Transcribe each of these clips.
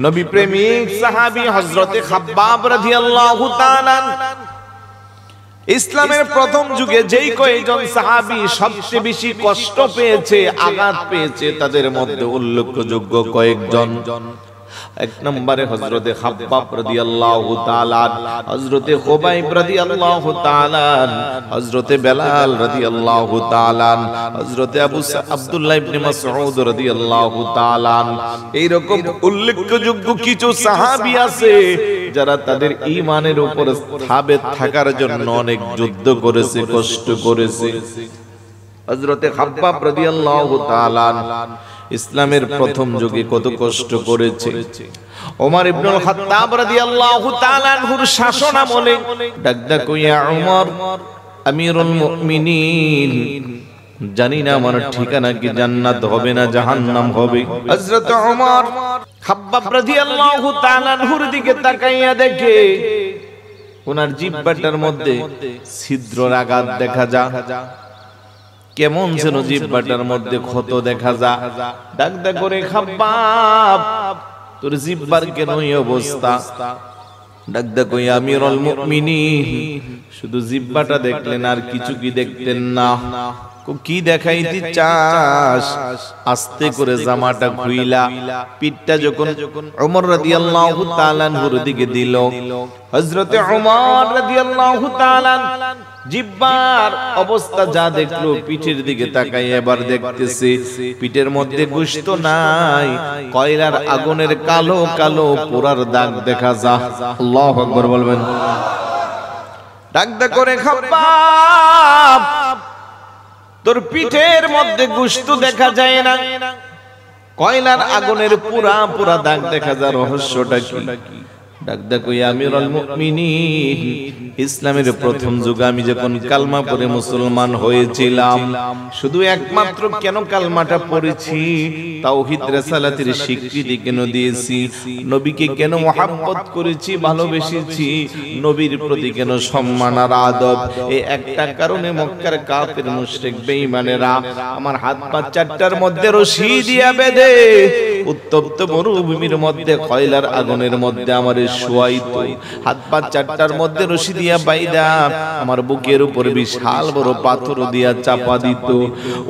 নবী প্রেমিক সাহাবী হযরতে খাব্বাব রাদিয়াল্লাহু তাআলা ইসলামের প্রথম যুগে যেই কয়েকজন সাহাবী সবচেয়ে বেশি কষ্ট পেয়েছে, আঘাত পেয়েছে, তাদের মধ্যে উল্লেখযোগ্য কয়েকজন। এক নম্বরে হযরতে খাব্বাব রাদিয়াল্লাহু তাআলা, হযরতে খুবাইব রাদিয়াল্লাহু তাআলা, হযরতে বেলাল রাদিয়াল্লাহু তাআলা, হযরতে আব্দুল্লাহ ইবনে মাসউদ রাদিয়াল্লাহু তাআলা। এই রকম উল্লেখযোগ্য কিছু সাহাবী আছে যারা তাদের ঈমানের উপর স্থাবিত থাকার জন্য অনেক যুদ্ধ করেছে, কষ্ট করেছে। হযরতে খাব্বাব রাদিয়াল্লাহু তাআলা ইসলামের প্রথম যুগে কত কষ্ট করেছে। ওমর ইবনুল খাত্তাব রাদিয়াল্লাহু তাআলা আনহুর শাসন আমলে ডাকদা কইয়া ওমর আমিরুল মুমিনিন, জানি না আমার ঠিকানা কি জান্নাত হবে না জাহান্নাম হবে। হযরত ওমর খাব্বাব রাদিয়াল্লাহু তাআলা আনহুর দিকে তাকাইয়া দেখে ওনার জিহ্বাটার মধ্যে ছিদ্র আঘাত দেখা যায়, কেমন যেন জিহ্বাটার মধ্যে ক্ষত দেখা যায়। ডাকদা করে খাব্বাব তোর জিহ্বার কেন এই অবস্থা? ডাকদা কই আমিরুল মুমিনিন, শুধু জিহ্বাটা দেখলেন আর কিছু কি দেখতেন না? কি দেখাইতে চাস? আস্তে করে জামাটা খুইলা পিঠটা যখন ওমর রাদিয়াল্লাহু তাআলা আনহুর দিকে দিল, হযরতে ওমর রাদিয়াল্লাহু তাআলা জিহ্বার অবস্থা যা দেখলো, পিঠের দিকে তাকাই এবার দেখতেছে পিঠের মধ্যে গোশত নাই, কয়লার আগুনের কালো কালো পোড়ার দাগ দেখা যায়। আল্লাহু আকবার বলবেন। ডাকদা করে খাব্বাব তোর পিঠের মধ্যে গোশত দেখা যায় না, কয়লার আগুনের পুরা পুরা দাগ দেখা যায়, রহস্যটা কি? ডাকদা কই আমিরুল মুমিনিন, ইসলামের প্রথম যুগে আমি যখন কালমা পড়ে মুসলমান হয়েছিলাম, শুধু একমাত্র কেন কালমাটা পড়েছি? তাওহীদ রিসালাতের স্বীকৃতি কেন দিয়েছি? নবীকে কেন মহব্বত করেছি, ভালোবেসেছি? নবীর প্রতি কেন সম্মান আর আদব? এই একটা কারণে মক্কার কাফের মুশরিক বেঈমানেরা আমার হাত পা চারটার মধ্যে রশি দিয়া বেঁধে উত্তপ্ত মরুভূমির মধ্যে কয়লার আগুনের মধ্যে আমার শোয়াইতো, হাত পা চারটার মধ্যে রশি দিয়া বাইদা আমার বুকের উপর বিশাল বড় পাথর দিয়া চাপা দিত।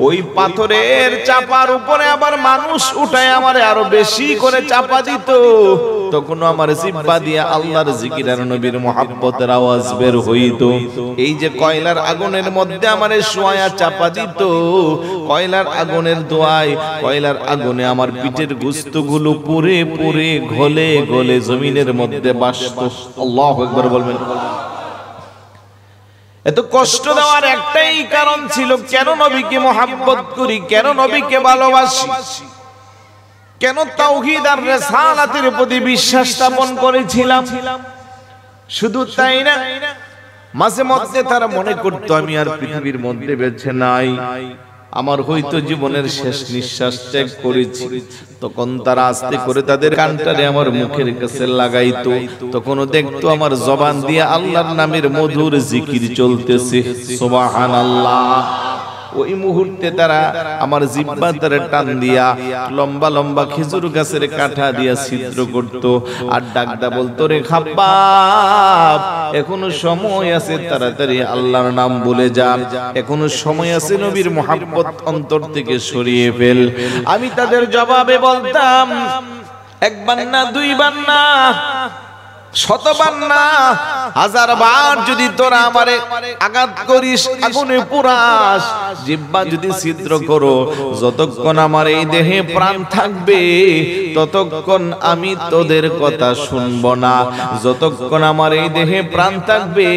ওই পাথরের চাপার উপরে আবার মানুষ উঠায় আমারে আরো বেশি করে চাপা দিত। তখন আমার জিহ্বা দিয়া আল্লাহর জিকির আর নবীর মুহাব্বতের আওয়াজ বের হইতো। এই যে কয়লার আগুনের মধ্যে আমারে শোয়া চাপা দিত, কয়লার আগুনের দোয়ায় কয়লার আগুনে আমার পিঠের গোশতগুলো পুড়ে পুড়ে গলে গলে জমিনের মধ্যে বাসত। আল্লাহু আকবার বলবেন। এত কষ্ট দেওয়ার একটাই কারণ ছিল, কেন নবীকে মুহাব্বত করি, কেন নবীকে ভালোবাসি, কেন তাওহীদ আর রিসালাতের প্রতি বিশ্বাস স্থাপন করেছিলাম। শুধু তাই না, মাঝে মধ্যে তারা মনে করতো আমি আর পৃথিবীর মধ্যে বেঁচে নাই, আমার হয়তো জীবনের শেষ নিঃশ্বাস ত্যাগ করেছি। তখন তারা আস্তে করে তাদের কানটারে আমার মুখের কাছে লাগাইতো, তখনও দেখতো আমার জবান দিয়ে আল্লাহর নামের মধুর জিকির চলতেছে, সুবহানাল্লাহ। ওই মুহূর্তে তারা আমার জিহ্বা তারে টান দিয়া লম্বা লম্বা খেজুর গাছের কাঠা দিয়া ছিদ্র করত আর ডাকদা বলতো, রে খাব্বাব এখনো সময় আছে, তাড়াতাড়ি আল্লাহর নাম বলে যা, এখনো সময় আছে, নবীর মুহাব্বত অন্তর থেকে সরিয়ে ফেল। আমি তাদের জবাবে বলতাম, একবার না, দুইবার না, শতবার না, হাজার বার যদি তোরা আমারে আঘাত করিস, আগুনে পুরাস, জিহ্বা যদি ছিদ্র করো, যতক্ষণ আমার এই দেহে প্রাণ থাকবে ততক্ষণ আমি তোদের কথা শুনবো না। যতক্ষণ আমার এই দেহে প্রাণ থাকবে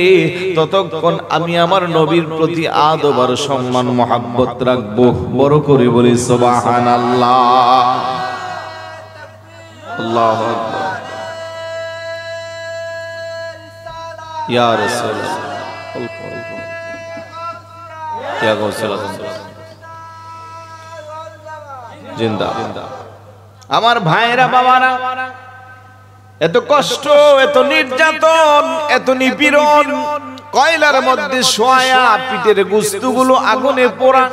ততক্ষণ আমি আমার নবীর প্রতি আদব আর সম্মান মহব্বত রাখবো। বড় করে বলি সুবহানাল্লাহ। আল্লাহু আকবার। ইয়া রাসূলুল্লাহ, ইয়া গাউসুল আযম জিন্দা। আমার ভাইরা বাবারা, এত কষ্ট, এত নির্যাতন, এত নিপীড়ন, কয়লার মধ্যে শোয়া, পিঠের গোশতগুলো আগুনে পোড়া,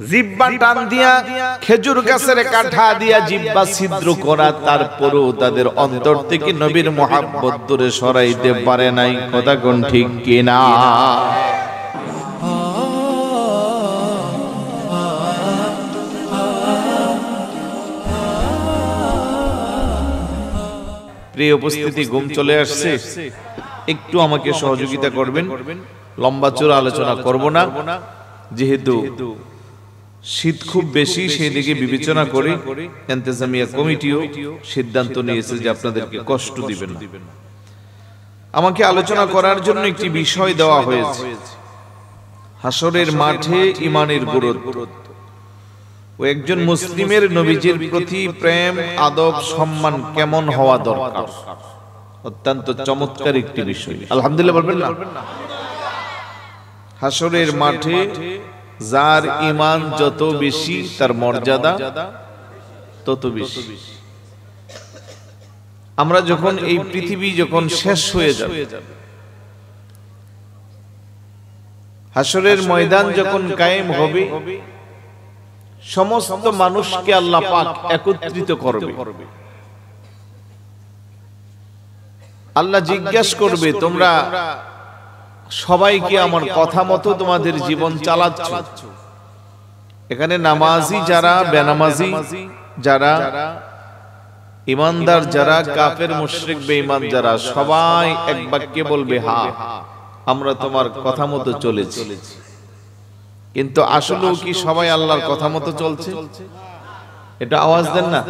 জিহ্বা টান দিয়া খেজুর গাছের কাঠা দিয়া জিহ্বা ছিদ্র করা, তারপরেও তাদের অন্তর থেকে নবীর মুহাব্বত দূরে সরাইতে পারে নাই। কথা কোন ঠিক কিনা? প্রিয় উপস্থিতি, ঘুম চলে আসছে, একটু আমাকে সহযোগিতা করবেন। লম্বা চূড়া আলোচনা করব না, যেহেতু শীত খুব বেশি, সেই দিকে বিবেচনা করে ইন্তেজামিয়া কমিটিও সিদ্ধান্ত নিয়েছে যে আপনাদেরকে কষ্ট দিবেন না। আমাকে আলোচনা করার জন্য একটি বিষয় দেওয়া হয়েছে, হাসরের মাঠে ঈমানের গুরুত্ব ও একজন মুসলিমের নবীজির প্রতি প্রেম, আদব, সম্মান কেমন হওয়া দরকার। অত্যন্ত চমৎকার একটি বিষয়, আলহামদুলিল্লাহ বলবেন না? হাসরের মাঠে যার ঈমান যত বেশি, তার মর্যাদা তত বেশি। আমরা যখন এই পৃথিবী যখন শেষ হয়ে যাবে, হাসরের ময়দান যখন কায়েম হবে, সমস্ত মানুষকে আল্লাহ পাক একত্রিত করবে। আল্লাহ জিজ্ঞাসা করবে, তোমরা সবাই কি আমার কথা মতো তোমাদের জীবন চালাচ্ছ? এখানে নামাজি যারা, বেনামাজি যারা, ইমানদার যারা, কাফের, মুশরিক, বেঈমান যারা, সবাই এক বাক্যে বলবে, হ্যাঁ আমরা তোমার কথা মতো চলেছি। কিন্তু আসলেও কি সবাই আল্লাহর কথা মতো চলছে? এটা আওয়াজ দেন না।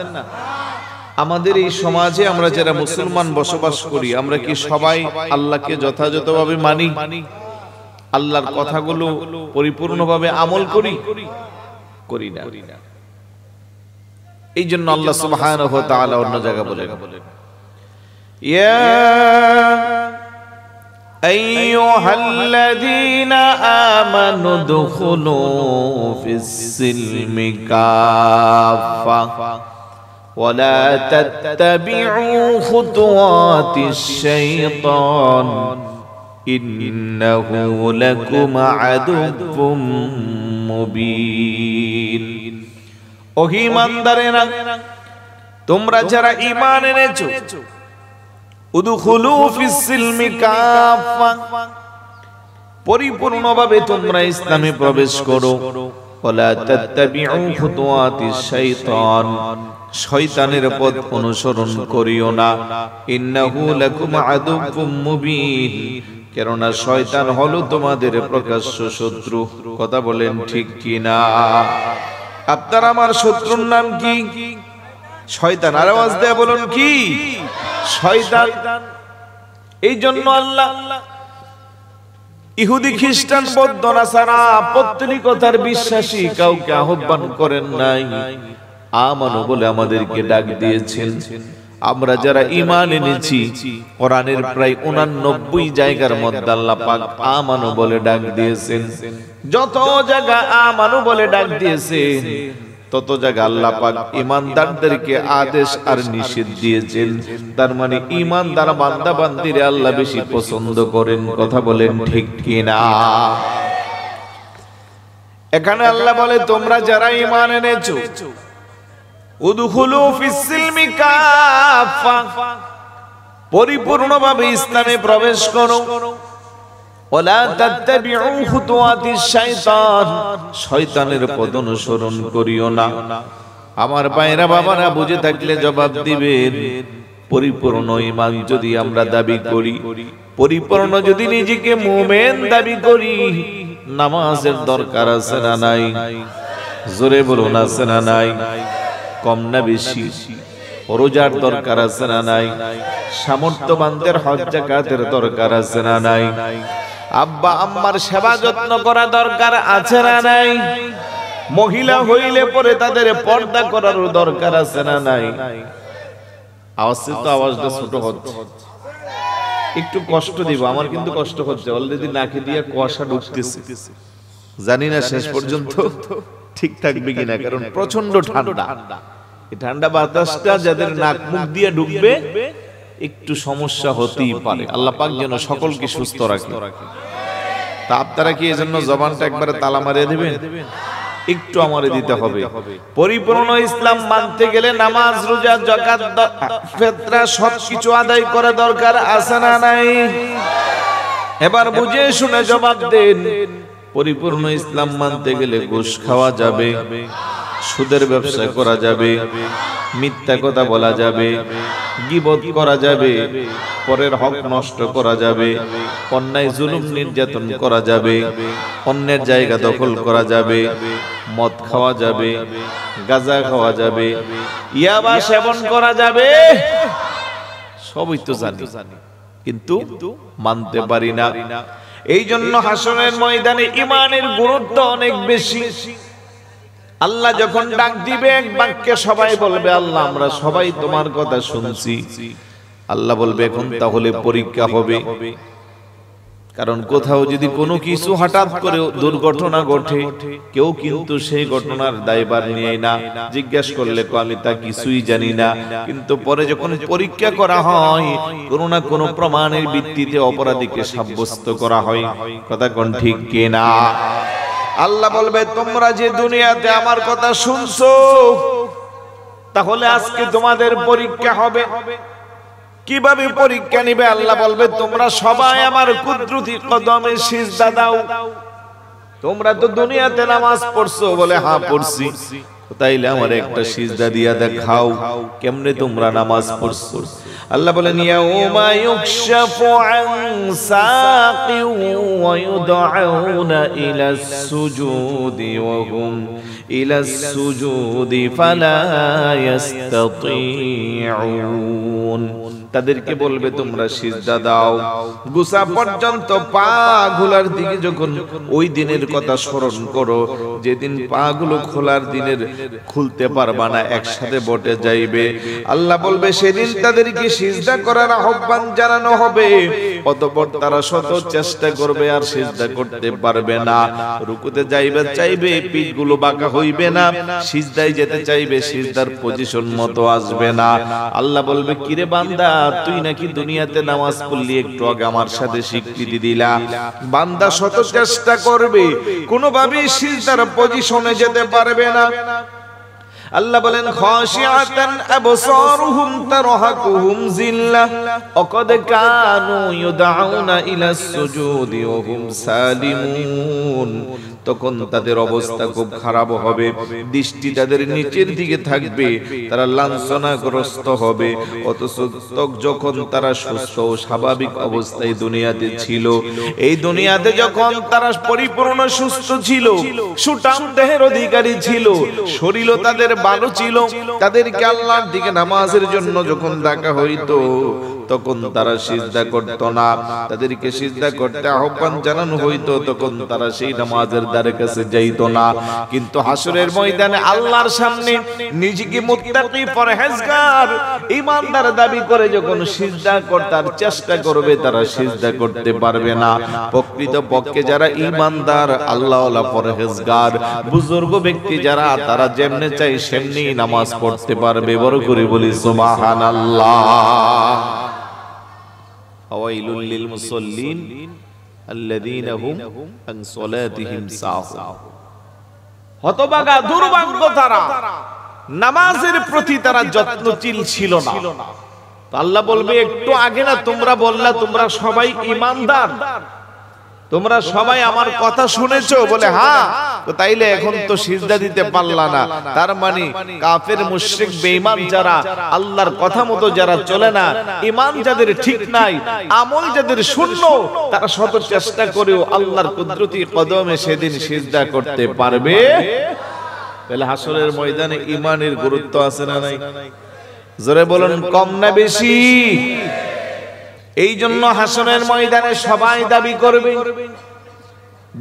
আমাদের এই সমাজে আমরা যারা মুসলমান বসবাস করি, আমরা কি সবাই আল্লাহকে যথাযথভাবে মানি? আল্লাহর কথাগুলো পরিপূর্ণভাবে আমল করি? করি না। এই জন্য আল্লাহ সুবহানাহু ওয়া তাআলা অন্য জায়গায় বলেন, ইয়া আইয়ুহাল্লাযীনা আমানু দুখুলু ফিস-সিলমি কাফা ولا تتبعوا خطوات الشيطان إنه لكم عدو مبين। ও ঈমানদারেরা, তোমরা যারা ঈমান এনেছো, উদখুলু ফিস-সিলমি কাফা, পরিপূর্ণভাবে তোমরা ইসলামে প্রবেশ করো। ওয়ালা তাত্তাবিউ খুতুওয়াতিশ শাইতান, শয়তানের পথ অনুসরণ করিও না। ইন্নাহু লাকুম আদুউম মুবিন, কেননা শয়তান হলো তোমাদের প্রকাশ্য শত্রু। কথা বলেন ঠিক কি না? আপনার আমার শত্রুর নাম কি? শয়তান। আর আওয়াজ দেয়া বলুন, কি? শয়তান। এই জন্য আল্লাহ ইহুদি, খ্রিস্টান, বৌদ্ধ, নাসারা, পৌত্তলিকতার বিশ্বাসী কাউকে আহ্বান করেন নাই, আমানু বলে আমাদেরকে ডাক দিয়েছেন। আমরা যারা ঈমান এনেছি, কোরআনের প্রায় 89 জায়গার মধ্যে আল্লাহ পাক আমানু বলে ডাক দিয়েছেন। যত জায়গা আমানু বলে ডাক দিয়েছেন, তত জায়গা আল্লাহ পাক ঈমানদারদেরকে আদেশ আর নিষেধ দিয়েছেন। তার মানে ঈমানদার বান্দা বান্দিরে আল্লাহ বেশি পছন্দ করেন। কথা বলেন ঠিক কি না? এখানে আল্লাহ বলে, তোমরা যারা ঈমান এনেছো, উদখুলু ফিস-সিলমি কাফা, পরিপূর্ণভাবে ইসলামে প্রবেশ করো। ওয়ালা তাত্তাবিউ খুতুওয়াতিশ শাইতান, শয়তানের পথ অনুসরণ করিও না। আমার ভাইরা, বাবারা, বুঝে থাকলে জবাব দিবেন। পরিপূর্ণ ঈমান যদি আমরা দাবি করি, পরিপূর্ণ যদি নিজেকে মুমিন দাবি করি, নামাজের দরকার আছে না নাই? জোরে বলুন, আছে না নাই? কম না বেশি? রোজার দরকার আছে না নাই? সামর্থ্যবানদের হজ যাকাতের দরকার আছে না নাই? আব্বা আম্মার সেবা যত্ন করা দরকার আছে না নাই? মহিলা হইলে পরে তাদের পর্দা করার দরকার আছে না নাই? আওয়াজটা ছোট হচ্ছে, একটু কষ্ট দিব। আমার কিন্তু কষ্ট হচ্ছে, অলরেডি নাকে দিয়ে কুয়াশা ঢুকতেছে। জানি না শেষ পর্যন্ত ঠিক থাকবে কিনা, কারণ প্রচন্ড ঠান্ডা। এই ঠান্ডা বাতাসটা যাদের নাক মুখ দিয়ে ঢুকবে, একটু সমস্যা হতেই পারে। আল্লাহ পাক যেন সকলকে সুস্থ রাখে। তা আপনারা কি এজন্য জবানটা একবারে তালা মারিয়ে দিবেন? একটু আমারে দিতে হবে। পরিপূর্ণ ইসলাম মানতে গেলে নামাজ, রোজা, যাকাত, ফিতরা সবকিছু আদায় করা দরকার, আছে না নাই? এবার বুঝে শুনে জবাব দেন। পরিপূর্ণ ইসলাম মানতে গেলে ঘুষ খাওয়া যাবে, সুদের ব্যবসা করা যাবে, মিথ্যা কথা বলা যাবে, গীবত করা যাবে, পরের হক নষ্ট করা যাবে, অন্যায় জুলুম নির্যাতন করা যাবে, অন্যের জায়গা দখল করা যাবে, মদ খাওয়া যাবে, গাঁজা খাওয়া যাবে, ইয়াবা সেবন করা যাবে। সবই তো জানি, কিন্তু মানতে পারি না। এই জন্য হাসরের ময়দানে ঈমানের গুরুত্ব অনেক বেশি। আল্লাহ যখন ডাক দিবে এক বাক্যে সবাই বলবে আল্লাহ আমরা সবাই তোমার কথা শুনছি। আল্লাহ বলবে এখন তাহলে পরীক্ষা হবে। কারণ কোথাও যদি কোনো কিছু হঠাৎ করে দুর্ঘটনা ঘটে, কেউ কিন্তু সেই ঘটনার দায়ভার নিয়ে না। জিজ্ঞেস করলে আমি তা কিছুই জানি না, কিন্তু পরে যখন পরীক্ষা করা হয় কোনো না কোনো প্রমাণের ভিত্তিতে অপরাধীকে সাব্যস্ত করা হয়। কথা কোন ঠিক কিনা? আল্লাহ বলবে তোমরা যে দুনিয়াতে আমার কথা শুনছো, তাহলে আজকে তোমাদের পরীক্ষা হবে। কিভাবে পরীক্ষা নিবে? আল্লাহ বলবে তোমরা সবাই আমার কুদরতি কদমে সিজদা দাও। তোমরা তো দুনিয়াতে নামাজ পড়ছো, বলে হ্যাঁ পড়ছি। তাইলে আমার একটা সিজদা দিয়া দেখাও কেমনে তোমরা নামাজ পড়ছো। আল্লাহ বলেন ইয়াউমা ইউকশাফু আন সাকিন ওয়া ইউদআউনা ইলাস সুজুদি ওয়া হুম ইলাস সুজুদি ফালা ইস্তাতিউন। তাদেরকে বলবে তোমরা সিজদা দাও। গুসা পর্যন্ত পা গুলার দিকে যখন ওই দিনের কথা স্মরণ করো, যেদিন পা গুলো খোলার দিনের খুলতে পারবা না, একসাথে বটে যাইবে। আল্লাহ বলবে সেদিন তাদেরকে সিজদা করার আহ্বান জানানো হবে। অতঃপর তারা শত চেষ্টা করবে আর সিজদা করতে পারবে না। রুকুতে যাইবে চাইবে, পিঠ গুলো বাঁকা হইবে না। সিজদায় যেতে চাইবে, সিজদার পজিশন মতো আসবে না। আল্লাহ বলবে কিরে বান্দা, তুই নাকি দুনিয়াতে নামাজ পড়লি, একটু আগে আমার সাথে স্বীকৃতি দিলা। বান্দা শত চেষ্টা করবে, কোনোভাবেই সিজদার পজিশনে যেতে পারবে না। আল্লাহ বলেন খাশিআতান আবসারুহুম তারহাকুহুম যিল্লাহ ওয়া ক্বাদ কানু ইউদআউনা ইলাস সুজুদি ওয়া হুম সালিমুন। তখন তাদের অবস্থা খুব খারাপ হবে, দৃষ্টি তাদের নিচের দিকে থাকবে, তারা লাঞ্ছনাগ্রস্ত হবে। অথচ যখন তারা সুস্থ ও স্বাভাবিক অবস্থায় দুনিয়াতে ছিল, এই দুনিয়াতে যখন তারা পরিপূর্ণ সুস্থ ছিল, সুঠাম দেহের অধিকারী ছিল, শরীরও তাদের ভালো ছিল, তাদেরকে আল্লাহর দিকে নামাজের জন্য যখন ডাকা হইতো তখন তারা সিজদা করত না। তাদেরকে সিজদা করতে আহ্বান জানানো হইতো, তখন তারা সেই নামাজের দ্বারে কাছে যাইতো না। কিন্তু হাসরের ময়দানে আল্লাহর সামনে নিজেকে মুত্তাকি, পরহেজগার, ঈমানদার দাবি করে যখন সিজদা করতে চেষ্টা করবে, তারা সিজদা করতে পারবে না। প্রকৃত পক্ষে যারা ঈমানদার, আল্লাহওয়ালা, পরহেজগার, বুজুর্গ ব্যক্তি যারা, তারা যেমনে চাই সেমনি নামাজ পড়তে পারবে। বড় করে বলি সুবহানাল্লাহ। আওয়াইলুল লিল মুসাল্লিন আল্লাযীনা হুম আন সালাতিহিম সাহুন। হতভাগা, দুর্ভাগ্য তারা, নামাজের প্রতি তারা যত্নশীল ছিল না। আল্লাহ বলবে একটু আগে না তোমরা বললা তোমরা সবাই ঈমানদার, তোমরা সবাই আমার কথা শুনেছো, বলে হ্যাঁ। তো তাইলে এখন তো সিজদা দিতে পারলা না। তার মানে কাফের, মুশরিক, বেঈমান যারা, আল্লাহর কথা মতো যারা চলে না, ঈমান যাদের ঠিক নাই, আমল যাদের শূন্য, তারা শত চেষ্টা করেও আল্লাহর কুদরতি কদমে সেদিন সিজদা করতে পারবে। তাহলে হাসরের ময়দানে ঈমানের গুরুত্ব আছে না নাই? জোরে বলুন, কম না বেশি? এই জন্য হাসরের ময়দানে সবাই দাবি করবে।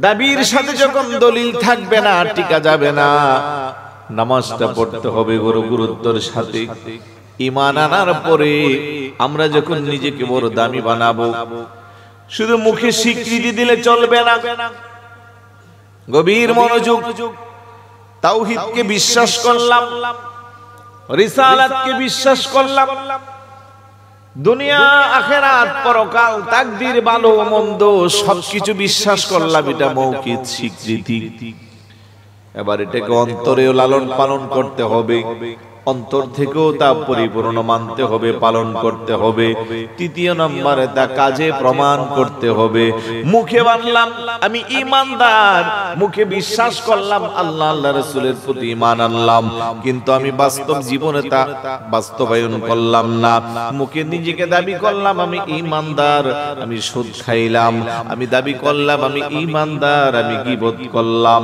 দাবির সাথে যখন দলিল থাকবে না, টিকা যাবে না। নামাজটা পড়তে হবে বড় গুরুত্বের সাথে। ঈমান আনার পরে আমরা যখন নিজেকে বড় দামি বানাবো, শুধু মুখে স্বীকৃতি দিলে চলবে না। গভীর মনোযোগ। তাওহীদকে বিশ্বাস করলাম, রিসালাতকে বিশ্বাস করলাম, দুনিয়া, আখিরাত, পরকাল, তাকদীর, ভালো মন্দ সবকিছু বিশ্বাস করলাম, এটা মৌখিক স্বীকৃতি। এবার এটাকে অন্তরেও লালন পালন করতে হবে, অন্তর থেকেও তা পরিপূর্ণ মানতে হবে, পালন করতে হবে। তৃতীয় নম্বরে তা কাজে প্রমাণ করতে হবে। মুখে বললাম আমি ঈমানদার, মুখে বিশ্বাস করলাম আল্লাহ আল্লাহ রাসূলের প্রতি ঈমান আনলাম, কিন্তু আমি বাস্তব জীবনে তা বাস্তবায়ন করলাম না। মুখে নিজেকে দাবি করলাম আমি ঈমানদার, আমি সুদ খাইলাম। আমি দাবি করলাম আমি ঈমানদার, আমি গীবত করলাম।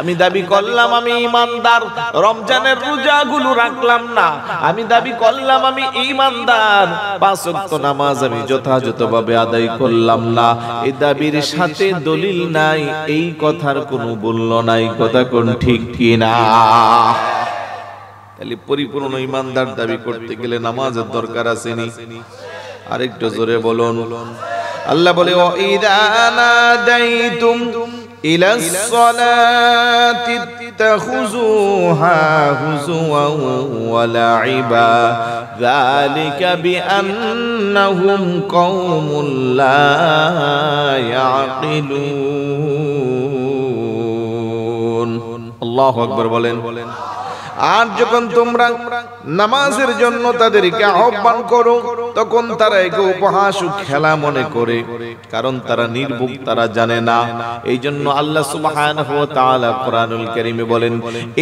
আমি দাবি করলাম আমি ঈমানদার, রমজানের রোজাগুলো রাখলাম না। আমি দাবি করলাম আমি ঈমানদার, পাঁচ ওয়াক্ত নামাজ আমি যথাযথভাবে আদায় করলাম না। এই দাবির সাথে দলিল নাই, এই কথার কোনো মূল্য নাই। কথা কোন ঠিক কি না? তাহলে পরিপূর্ণ ঈমানদার দাবি করতে গেলে নামাজের দরকার আছে নি? আরেকটু জোরে বলুন। আল্লাহ বলে ওয়াইদা নাদাইতুম ইলাস সালাতি ইত্তাখুযুহা হুজুওয়ান ওয়া লাইবা যালিকা বিআন্নাহুম কওমুন লা ইয়াকিলুন। আল্লাহু আকবার বলেন। আর যখন তোমরা নামাজের জন্য তাদেরকে আহ্বান করো, তখন তারা একে উপহাস ও খেলা মনে করে, কারণ তারা নির্ভুল, তারা জানে না। এই জন্য আল্লাহ সুবহানাহু ওয়া তাআলা কোরআনুল কারীমে বলেন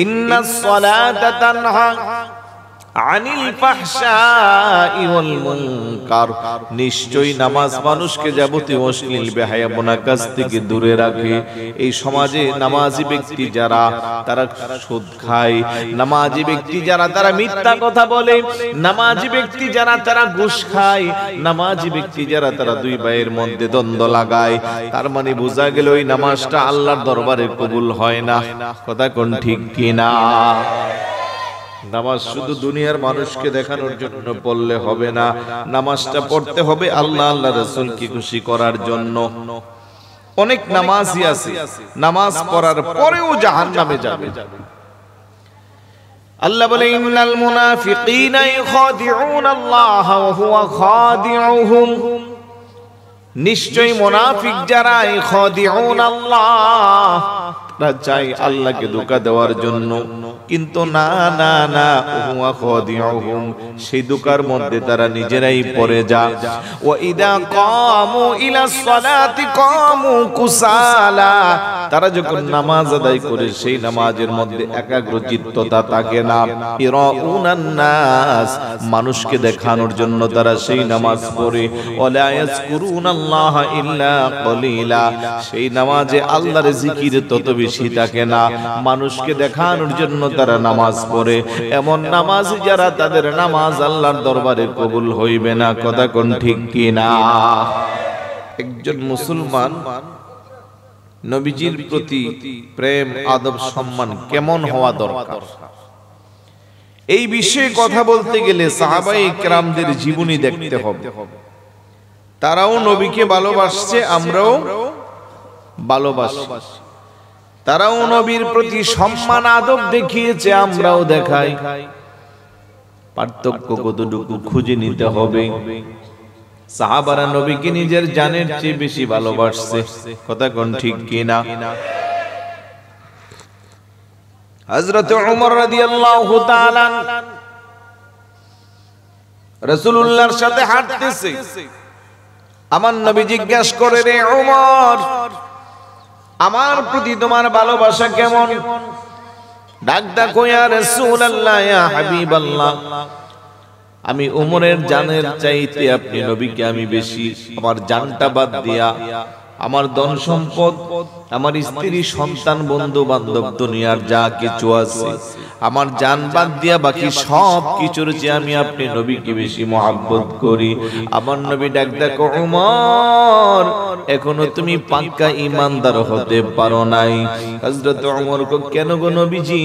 ইন্নাস সালাতা তানহা আনিল ফাহশাই ওয়াল মুনকার, নিশ্চয়ই নামাজ মানুষকে যাবতীয় অশ্লীল বেহায়াপনা কাজ থেকে দূরে রাখে। এই সমাজে নামাজি ব্যক্তি যারা তারা সুদ খায়, নামাজি ব্যক্তি যারা তারা মিথ্যা কথা বলে, নামাজি ব্যক্তি যারা তারা ঘুষ খায়, নামাজি ব্যক্তি যারা তারা দুই ভাইয়ের মধ্যে দ্বন্দ্ব লাগায়, তার মানে বোঝা গেল ওই নামাজটা আল্লাহর দরবারে কবুল হয় না। কথা কোন ঠিক কি না? নামাজ শুধু দুনিয়ার মানুষকে দেখানোর জন্য পড়লে হবে না, নামাজটা পড়তে হবে আল্লাহ আল্লাহ রাসূলকে খুশি করার জন্য। অনেক নামাজি আছে নামাজ পড়ার পরেও জাহান্নামে যাবে। আল্লাহ বলে ইন্নাল মুনাফিকিনা ইখাদিউনাল্লাহ ওয়া হুয়া খাদিউহুম, নিশ্চয়ই মুনাফিক যারা ইখাদিউনাল্লাহ, তারা চায় আল্লাহকে ধোঁকা দেওয়ার জন্য, কিন্তু না না না, হুয়া খাদিউহুম, সেই ধোঁকার মধ্যে তারা নিজেরাই পড়ে যায়। ওয়া ইদা কামু ইলাস সালাতি কামু কুসালা, তারা যখন নামাজ আদায় করে সেই নামাজের মধ্যে একাগ্রচিত্ততা থাকে না। ইরাউনান নাস, মানুষকে দেখানোর জন্য তারা সেই নামাজ পড়ে। ওয়ালা ইয়াজকুরুনাল্লাহ ইল্লা কলিলা, সেই নামাজে আল্লাহর জিকির তত বেশি থাকে না, মানুষকে দেখানোর জন্য তারা নামাজ পড়ে। এমন নামাজি যারা, তাদের নামাজ আল্লাহর দরবারে কবুল হইবে না। কথা কোন ঠিক কি না? একজন মুসলমান নবীজির প্রতি প্রেম, আদব, সম্মান কেমন হওয়া দরকার, এই বিষয়ে কথা বলতে গেলে সাহাবায়ে কেরামদের জীবনী দেখতে হবে। তারাও নবীকে ভালোবাসছে, আমরাও ভালোবাসি। তারাও নবীর প্রতি সম্মান আদব দেখিয়েছে, আমরাও দেখাই। পার্থক্য কতটুকু খুঁজে নিতে হবে। সাহাবারা নবীকে নিজের জানের চেয়ে বেশি ভালোবাসছে। কথা কোন ঠিক কি না? হযরত ওমর রাদিয়াল্লাহু তাআলা রাসূলুল্লাহর সাথে হাঁটতেছে। আমার নবী জিজ্ঞাসা করে, রে ওমর, আমার প্রতি তোমার ভালোবাসা কেমন? ডাক ডাকো ইয়া রাসূলুল্লাহ, ইয়া হাবিবাল্লাহ, আমি ওমরের জানের চাইতে আপনি নবীকে আমি বেশি, আমার জানটা বাদ দিয়া আমার ধন সম্পদ, আমার স্ত্রী, সন্তান, বন্ধু বান্ধব, দুনিয়ার যা কিছু আছে, আমার জান বাদ দিয়া বাকি সব কিছুর চেয়ে আমি আপনি নবীকে বেশি মহব্বত করি। আমার নবী ডাক দেখো, ওমর, এখনো তুমি পাক্কা ঈমানদার হতে পারো নাই। হযরত ওমর কো, কেন গো নবীজি?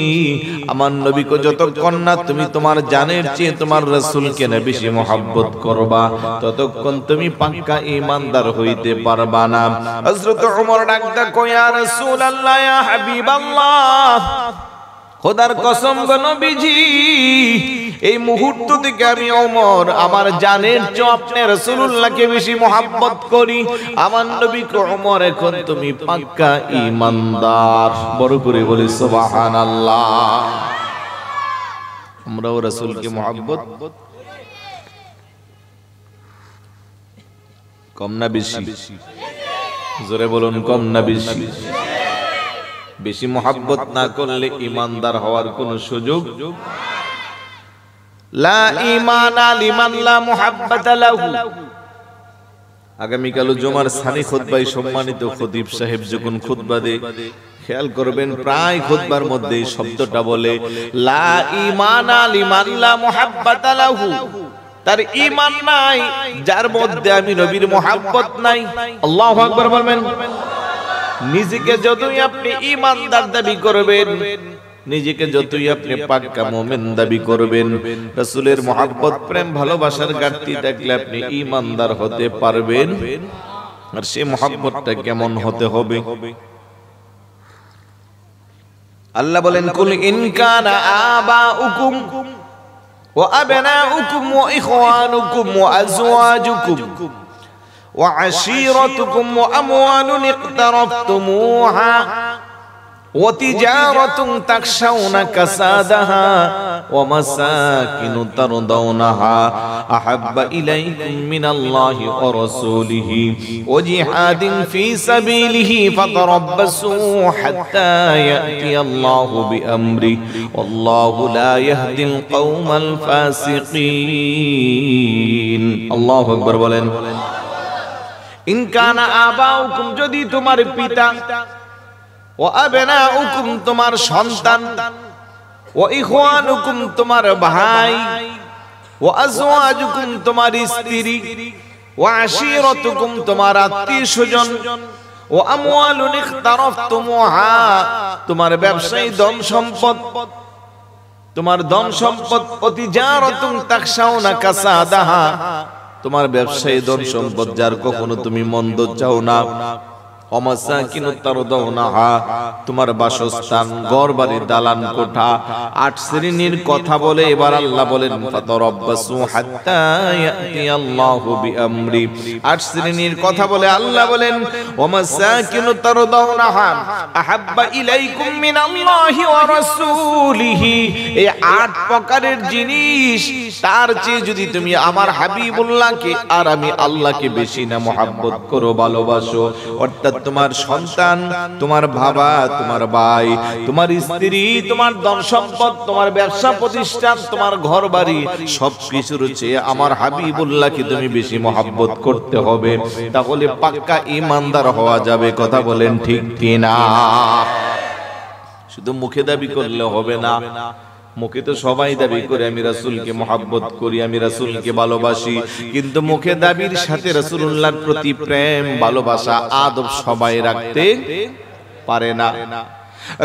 আমার নবী কো, যতক্ষণ না তুমি তোমার জানের চেয়ে তোমার রাসূলকে না বেশি মহব্বত করবা, ততক্ষণ তুমি পাক্কা ঈমানদার হইতে পারবা না। হযরত ওমর ডাক দেখো, ইয়া রাসূলুল্লাহ, ইয়া হাবিবাল্লাহ, খোদার কসম গো নবীজি, এই মুহূর্ত থেকে আমি ওমর আমার জানের চেয়ে আপনি রাসূলুল্লাহকে বেশি মহব্বত করি। আমার নবীকে ওমর এখন তুমি পাক্কা ঈমানদার। বড় করে বলি সুবহানাল্লাহ। আমরাও রাসূলকে মহব্বত কম না বেশি? জোরে বলুন, কম না বেশি? বেশি মহব্বত না করলে ঈমানদার হওয়ার কোনো সুযোগ। লা ঈমানা লিমান লা মুহাব্বাতা লাহু। আগামীকাল জুমার সানি খুতবায় সম্মানিত খতিব সাহেব যখন খুতবা দেয়, খেয়াল করবেন প্রায় খুতবার মধ্যে এই শব্দটা বলে, লা ঈমানা লিমান লা মুহাব্বাতা লাহু। তার ঈমান নাই যার মধ্যে আমি নবীর মুহাব্বত নাই। আল্লাহু আকবার বলবেন। নিজেকে যতই আপনি ঈমানদার দাবি করবেন, নিজেকে যতই আপনি পাক্কা মুমিন দাবি করবেন, রাসূলের মুহাব্বত প্রেম ভালোবাসার ঘাটতি থাকলে আপনি ঈমানদার হতে পারবেন। আর সেই মুহাব্বতটা কেমন হতে হবে? আল্লাহ বলেন, কুল ইন কানা আবাউকুম ওয়া আবনাউকুম ওয়া ইখওয়ানুকুম ওয়া আজওয়াজুকুম ওয়া আশীরাতুকুম ওয়া আমওয়ালুন ইকতারাফতুমুহা ওয়া তিজারাতুন তাখশাউনা কাসাদাহা ওয়া মাসাকিনু তারদাউনাহা আহাব্বা ইলাইকুম মিনাল্লাহি ওয়া রাসূলিহি ওয়া জিহাদিন ফি সাবিলিহি ফাতারাব্বাসু হাত্তা ইয়াতিয়াল্লাহু বিআমরিহি ওয়াল্লাহু লা ইয়াহদিল কওমাল ফাসিকিন। আল্লাহু আকবার বলেন। ইন কানা আবাউকুম, যদি তোমার পিতা, ওয়া আবনাউকুম তোমার সন্তান, ওয়া ইখওয়ানুকুম তোমার ভাই, ওয়া আজওয়াজুকুম তোমার স্ত্রী, ওয়া আশীরাতুকুম তোমার আত্মীয়স্বজন, ওয়া আমওয়ালুন ইখতারাফতুমুহা তোমার ব্যবসায়ী ধন সম্পদ, তোমার ধন সম্পদ, ওয়া তিজারাতুন তাখশাউনা কাসাদাহা তোমার ব্যবসায়ী ধন সম্পদ যার কখনো তুমি মন্দ চাও না, অমাসাকিনু তারদাউনাহা তোমার বাসস্থান, ঘরবাড়ি, দালান কোঠা, 8 শ্রেণীর কথা বলে এবার আল্লাহ বলেন ফাতারাব্বাসু হাত্তা ইয়াতিয়াল্লাহু বিআমরি। 8 শ্রেণীর কথা বলে আল্লাহ বলেন ওমাসাকিনু তারদাউনাহা আহাব্বা ইলাইকুম মিনাল্লাহি ওয়া রাসূলিহি। এই 8 প্রকারের জিনিস তার চেয়ে যদি তুমি আমার হাবিবুল্লাহকে আর আমি আল্লাহকে বেশি না মহব্বত করো, ভালোবাসো, অর্থাৎ তোমার সন্তান, তোমার বাবা, তোমার ভাই, তোমার স্ত্রী, তোমার ধন সম্পদ, তোমার ব্যবসা প্রতিষ্ঠান, তোমার ঘর বাড়ি, সবকিছুর চেয়ে আমার হাবিবুল্লাহকে তুমি বেশি মহব্বত করতে হবে, তাহলে পাক্কা ঈমানদার হওয়া যাবে। কথা বলেন ঠিক কিনা? শুধু মুখে দাবি করলে হবে না। মুখে তো সবাই দাবি করে আমি রাসূলকে মহব্বত করি, আমি রাসূলকে ভালোবাসি, কিন্তু মুখে দাবির সাথে রাসূলুল্লাহর প্রতি প্রেম, ভালোবাসা, আদব সবাই রাখতে পারে না।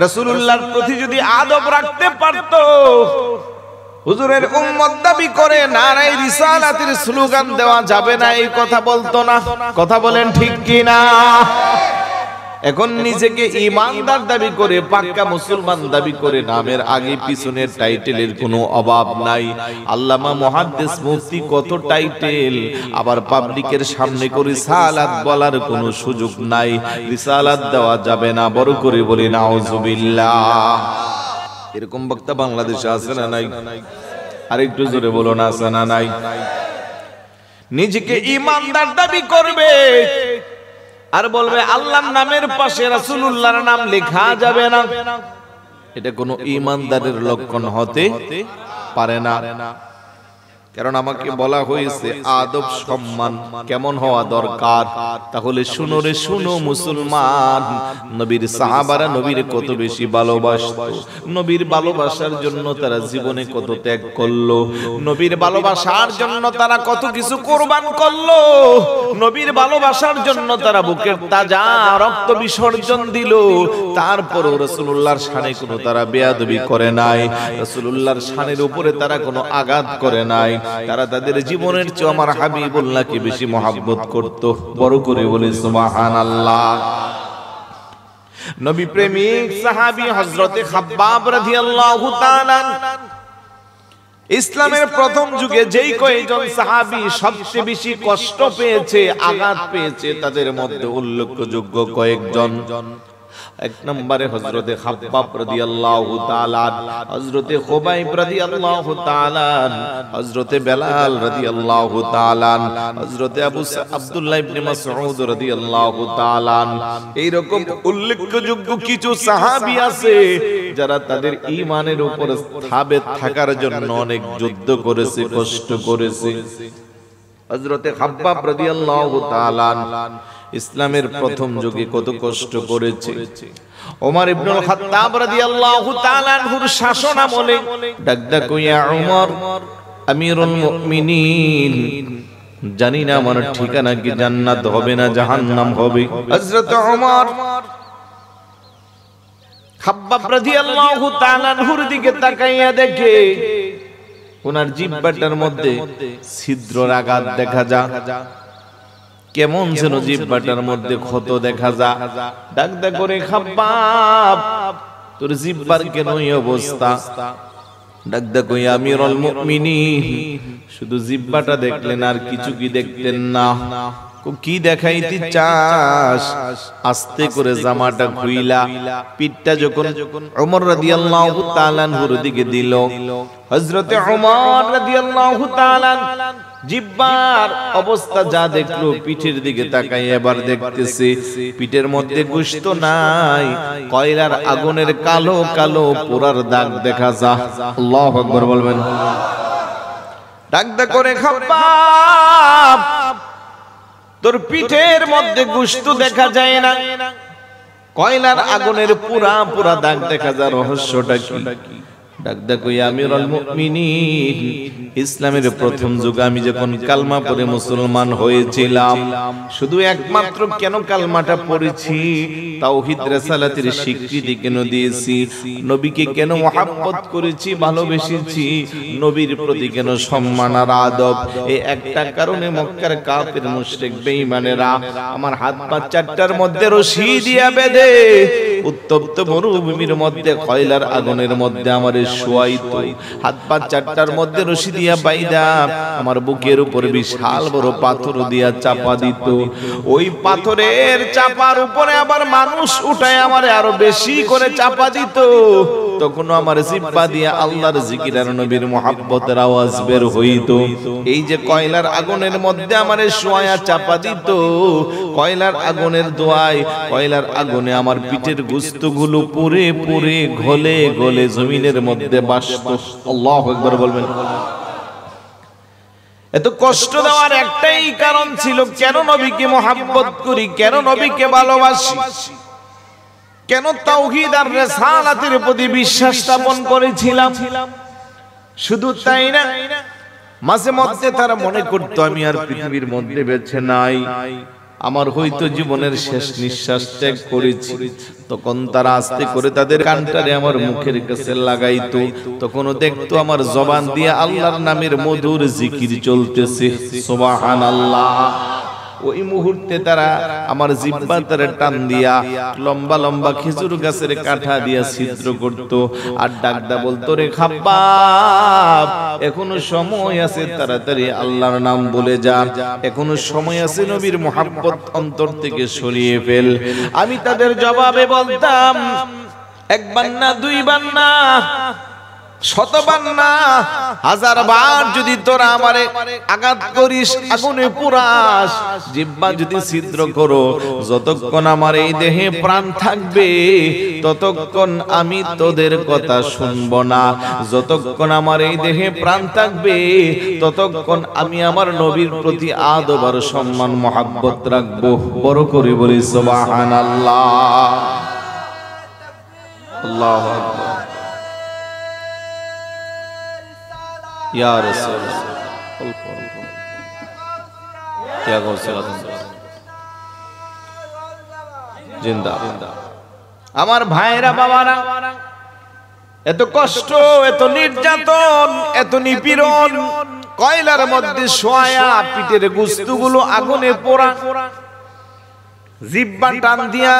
রাসূলুল্লাহর প্রতি যদি আদব রাখতে পারতো, হুজুরের উম্মত দাবি করে নারায়ে রিসালাতের স্লোগান দেওয়া যাবে না, এই কথা বলতো না। কথা বলেন ঠিক কিনা? এখন নিজেকে ঈমানদার দাবি করে, পাক্কা মুসলমান দাবি করে, নামের আগে পিছনের টাইটেলের কোনো অভাব নাই। আল্লামা মুহাদ্দিস মুফতি কত টাইটেল, আবার পাবলিকের সামনে করে রিসালাত বলার কোনো সুযোগ নাই। রিসালাত দেওয়া যাবে না। বড় করে বলি নাউজুবিল্লাহ। এরকম বক্তা বাংলাদেশে আছে না নাই? আরেকটু জোরে বলো না, আছে না নাই? নিজেকে ঈমানদার দাবি করবে আর বলবে আল্লাহর নামের পাশে রাসূলুল্লাহর নাম লেখা যাবে না, এটা কোনো ঈমানদারের লক্ষণ হতে পারে না। কারণ আমাকে বলা হয়েছে আদব সম্মান কেমন হওয়া দরকার। তাহলে শুনো রে শুনো মুসলমান, নবীর সাহাবারা নবীর কত বেশি ভালোবাসতো, নবীর ভালোবাসার জন্য তারা জীবনে কত ত্যাগ করলো, নবীর ভালোবাসার জন্য তারা কত কিছু কুরবান করলো, নবীর ভালোবাসার জন্য তারা বুকের তাজা রক্ত বিসর্জন দিল। তারপরও রাসূলুল্লাহর শানে কোনো তারা বেয়াদবি করে নাই, রাসূলুল্লাহর শানের উপরে তারা কোনো আঘাত করে নাই। তারা তাদের জীবনের চেয়ে আমার হাবিবুল্লাহকে বেশি মহব্বত করত। বড় করে বলি সুবহানাল্লাহ। নবী প্রেমিক সাহাবী হযরতে খাব্বাব রাদিয়াল্লাহু তাআলা ইসলামের প্রথম যুগে যেই কয়েকজন সাহাবী সবচেয়ে বেশি কষ্ট পেয়েছে, আঘাত পেয়েছে, তাদের মধ্যে উল্লেখযোগ্য কয়েকজন। এক নম্বরে হযরতে খাব্বাব রাদিয়াল্লাহু তাআলা, হযরতে খুবাইব রাদিয়াল্লাহু তাআলা, হযরতে বেলাল রাদিয়াল্লাহু তাআলা, হযরতে আব্দুল্লাহ ইবনে মাসউদ রাদিয়াল্লাহু তাআলা। এইরকম উল্লেখযোগ্য কিছু সাহাবী আছে যারা তাদের ঈমানের উপর স্থাবিত থাকার জন্য অনেক যুদ্ধ করেছে, কষ্ট করেছে। হযরতে খাব্বাব রাদিয়াল্লাহু তাআলা ইসলামের প্রথম যুগে কত কষ্ট করেছে। ওমর ইবনুল খাত্তাব রাদিয়াল্লাহু তাআলা আনহুর শাসন আমলে ডাক ইয়া ওমর আমিরুল মুমিনিন, জানি না আমার ঠিকানা কি জান্নাত হবে না জাহান্নাম হবে। হযরত ওমর খাব্বাব রাদিয়াল্লাহু তাআলা আনহুর দিকে তাকাইয়া দেখে ওনার জিহ্বাটার মধ্যে ছিদ্রের আঘাত দেখা যায়, কেমন যেন জিহ্বাটার মধ্যে ক্ষত দেখা যায়। ডাক করে খাব্বাব তোর জিহ্বার কেন এই অবস্থা? ডাক কই আমিরুল মুমিনিন, শুধু জিহ্বাটা দেখলেন আর কিছু কি দেখতেন না? কি দেখাইতে চাস? আস্তে করে জামাটা খুইলা পিঠটা যখন ওমর রাদিয়াল্লাহু তাআলা আনহুর দিকে দিল, হযরতে ওমর রাদিয়াল্লাহু তাআলা জিহ্বার অবস্থা যা দেখলো, পিঠের দিকে তাকাই এবার দেখতেছে পিঠের মধ্যে গোশত নাই, কয়লার আগুনের কালো কালো পোড়ার দাগ দেখা যায়। আল্লাহু আকবার বলবেন। ডাক করে খাব্বাব তোর পিঠের মধ্যে গোশত দেখা যায় না, কয়লার আগুনের পুরা পুরা দাগ দেখা যায়, রহস্যটা কি? ডাক কই আমিরুল মুমিনিন, ইসলামের প্রথম যুগে আমি যখন কালমা পড়ে মুসলমান হয়েছিলাম, শুধু একমাত্র কেন কালমাটা পড়েছি? তাওহীদ রিসালাতের স্বীকৃতি কেন দিয়েছি? নবীকে কেন মহব্বত করেছি, ভালোবেসেছি? নবীর প্রতি কেন সম্মান আর আদব? এই একটা কারণে মক্কার কাফির মুশরিক বেঈমানেরা আমার হাত পা চারটার মধ্যে রশি দিয়া বেঁধে উত্তপ্ত মরুভূমির মধ্যে কয়লার আগুনের মধ্যে আমার শোয়াইতো, হাত পা চারটার মধ্যে রশি দিয়া বাইদা আমার বুকের উপর বিশাল বড় পাথর দিয়া চাপা দিত। ওই পাথরের চাপার উপরে আবার মানুষ উঠায় আমারে আরো বেশি করে চাপা দিত। তখন আমার জিহ্বা দিয়া আল্লাহর জিকির আর নবীর মুহাব্বতের আওয়াজ বের হইতো। এই যে কয়লার আগুনের মধ্যে আমারে শোয়া চাপা দিত, কয়লার আগুনের দোয়ায় কয়লার আগুনে আমার পিঠের গোশতগুলো পুরে পুরে গলে গলে জমিনের মধ্যে বাসত। আল্লাহু আকবার বলবেন। এত কষ্ট দেওয়ার একটাই কারণ ছিল, কেন নবীকে মুহাব্বত করি, কেন নবীকে ভালোবাসি, কেন তাওহীদ আর রিসালাতের প্রতি বিশ্বাস স্থাপন করেছিলাম। শুধু তাই না, মাঝে মধ্যে তারা মনে করতো আমি আর পৃথিবীর মধ্যে বেঁচে নাই, আমার হয়তো জীবনের শেষ নিঃশ্বাস ত্যাগ করেছি। তখন তারা আস্তে করে তাদের কানটারে আমার মুখের কাছে লাগাইতো, তখনও দেখতো আমার জবান দিয়ে আল্লাহর নামের মধুর জিকির চলতেছে, সুবহানাল্লাহ। ওই মুহূর্তে তারা আমার জিহ্বা তারে টান দিয়া লম্বা লম্বা খেজুর গাছের কাঠা দিয়া ছিদ্র করত, আর ডাকদা বলতো রে খাব্বাব এখনো সময় আছে, তাড়াতাড়ি আল্লাহর নাম বলে যা, এখনো সময় আছে, নবীর মুহাব্বত অন্তর থেকে সরিয়ে ফেল। আমি তাদের জবাবে বলতাম একবার না, দুইবার না, শতবার না, হাজার বার যদি তোরা আমারে আঘাত করিস, আগুনে পুরাস, জিহ্বা যদি ছিদ্র করো, যতক্ষণ আমার এই দেহে প্রাণ থাকবে ততক্ষণ আমি তোদের কথা শুনবো না। যতক্ষণ আমার এই দেহে প্রাণ থাকবে ততক্ষণ আমি আমার নবীর প্রতি আদব আর সম্মান মহব্বত রাখবো। বড় করে বলি সুবহানাল্লাহ। আল্লাহু আকবার। या रसूल क्या जिंदा। আমার ভাইরা বাবারা, এত কষ্ট, এত নির্যাতন, এত নিপীড়ন, কয়লার মধ্যে শোয়া, পিঠের গোশতগুলো আগুনে পোড়া, জিহ্বা টান দিয়া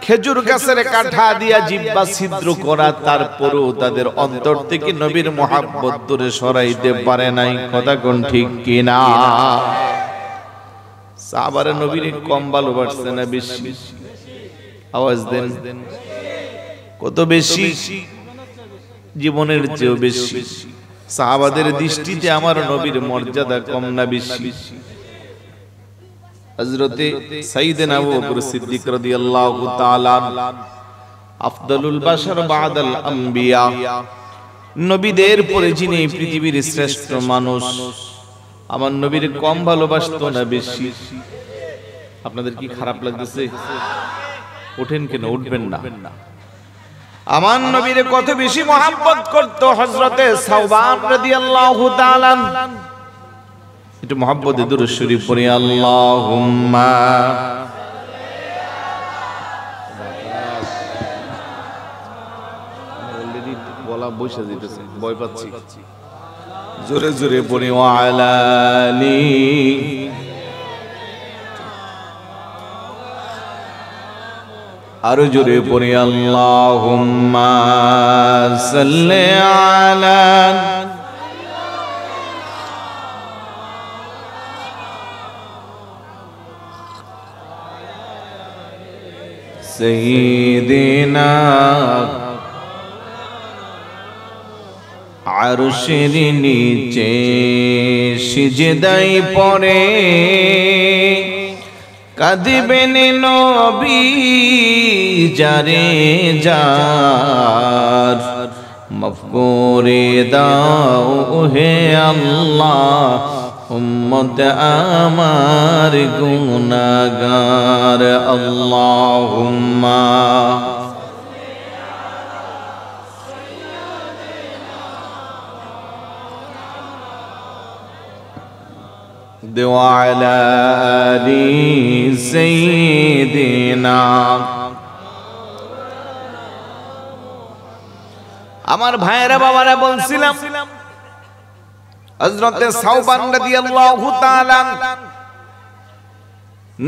খেজুর গাছের কাঠা দিয়া জিহ্বা ছিদ্র করা, তারপরেও তাদের অন্তর থেকে নবীর মুহাব্বত দূরে সরাইতে পারে নাই। কথা কোন ঠিক কিনা? সাহাবারা নবীর কম ভালোবাসছে না বেশি? আওয়াজ দেন। কত বেশি? জীবনের চেয়েও বেশি। সাহাবাদের দৃষ্টিতে আমার নবীর মর্যাদা কম না বেশি? হযরতে সাইয়েদনা আবু বকর সিদ্দিক রাদিয়াল্লাহু তাআলা আফদালুল বাশার বাদাল আম্বিয়া, নবীদের পরে যিনি পৃথিবীর শ্রেষ্ঠ মানুষ, আমার নবীর কম ভালোবাসতো না বেশি? আপনাদের কি খারাপ লাগতেছে? ওঠেন কেন? উঠবেন না। আমার নবীর কত বেশি মহব্বত করত হযরতে সাওবান রাদিয়াল্লাহু তাআলা। একটু মহব্বতে দুরূদ শরীফ পড়ি। আল্লাহুম্মা অলরেডি বলা বসে যেতেছে, ভয় পাচ্ছি। জোরে জোরে পড়ি। ওয়া আলা আলি, আরো জোরে পড়ি। আল্লাহুম্মা সাল্লি আলা সাইয়্যিদিনা আরশের নিচে সিজদায় পড়ে কাঁদবেন নবী যারে যার, মাফ করে দাও হে আল্লাহ উম্মত আমার গুনাহগার। আল্লাহুম্মা ওয়া আলা আলি সাইয়্যিদিনা। আমার ভাইয়েরা বাবারা বলছিলাম হযরতে সাওবান রাদিয়াল্লাহু তাআলা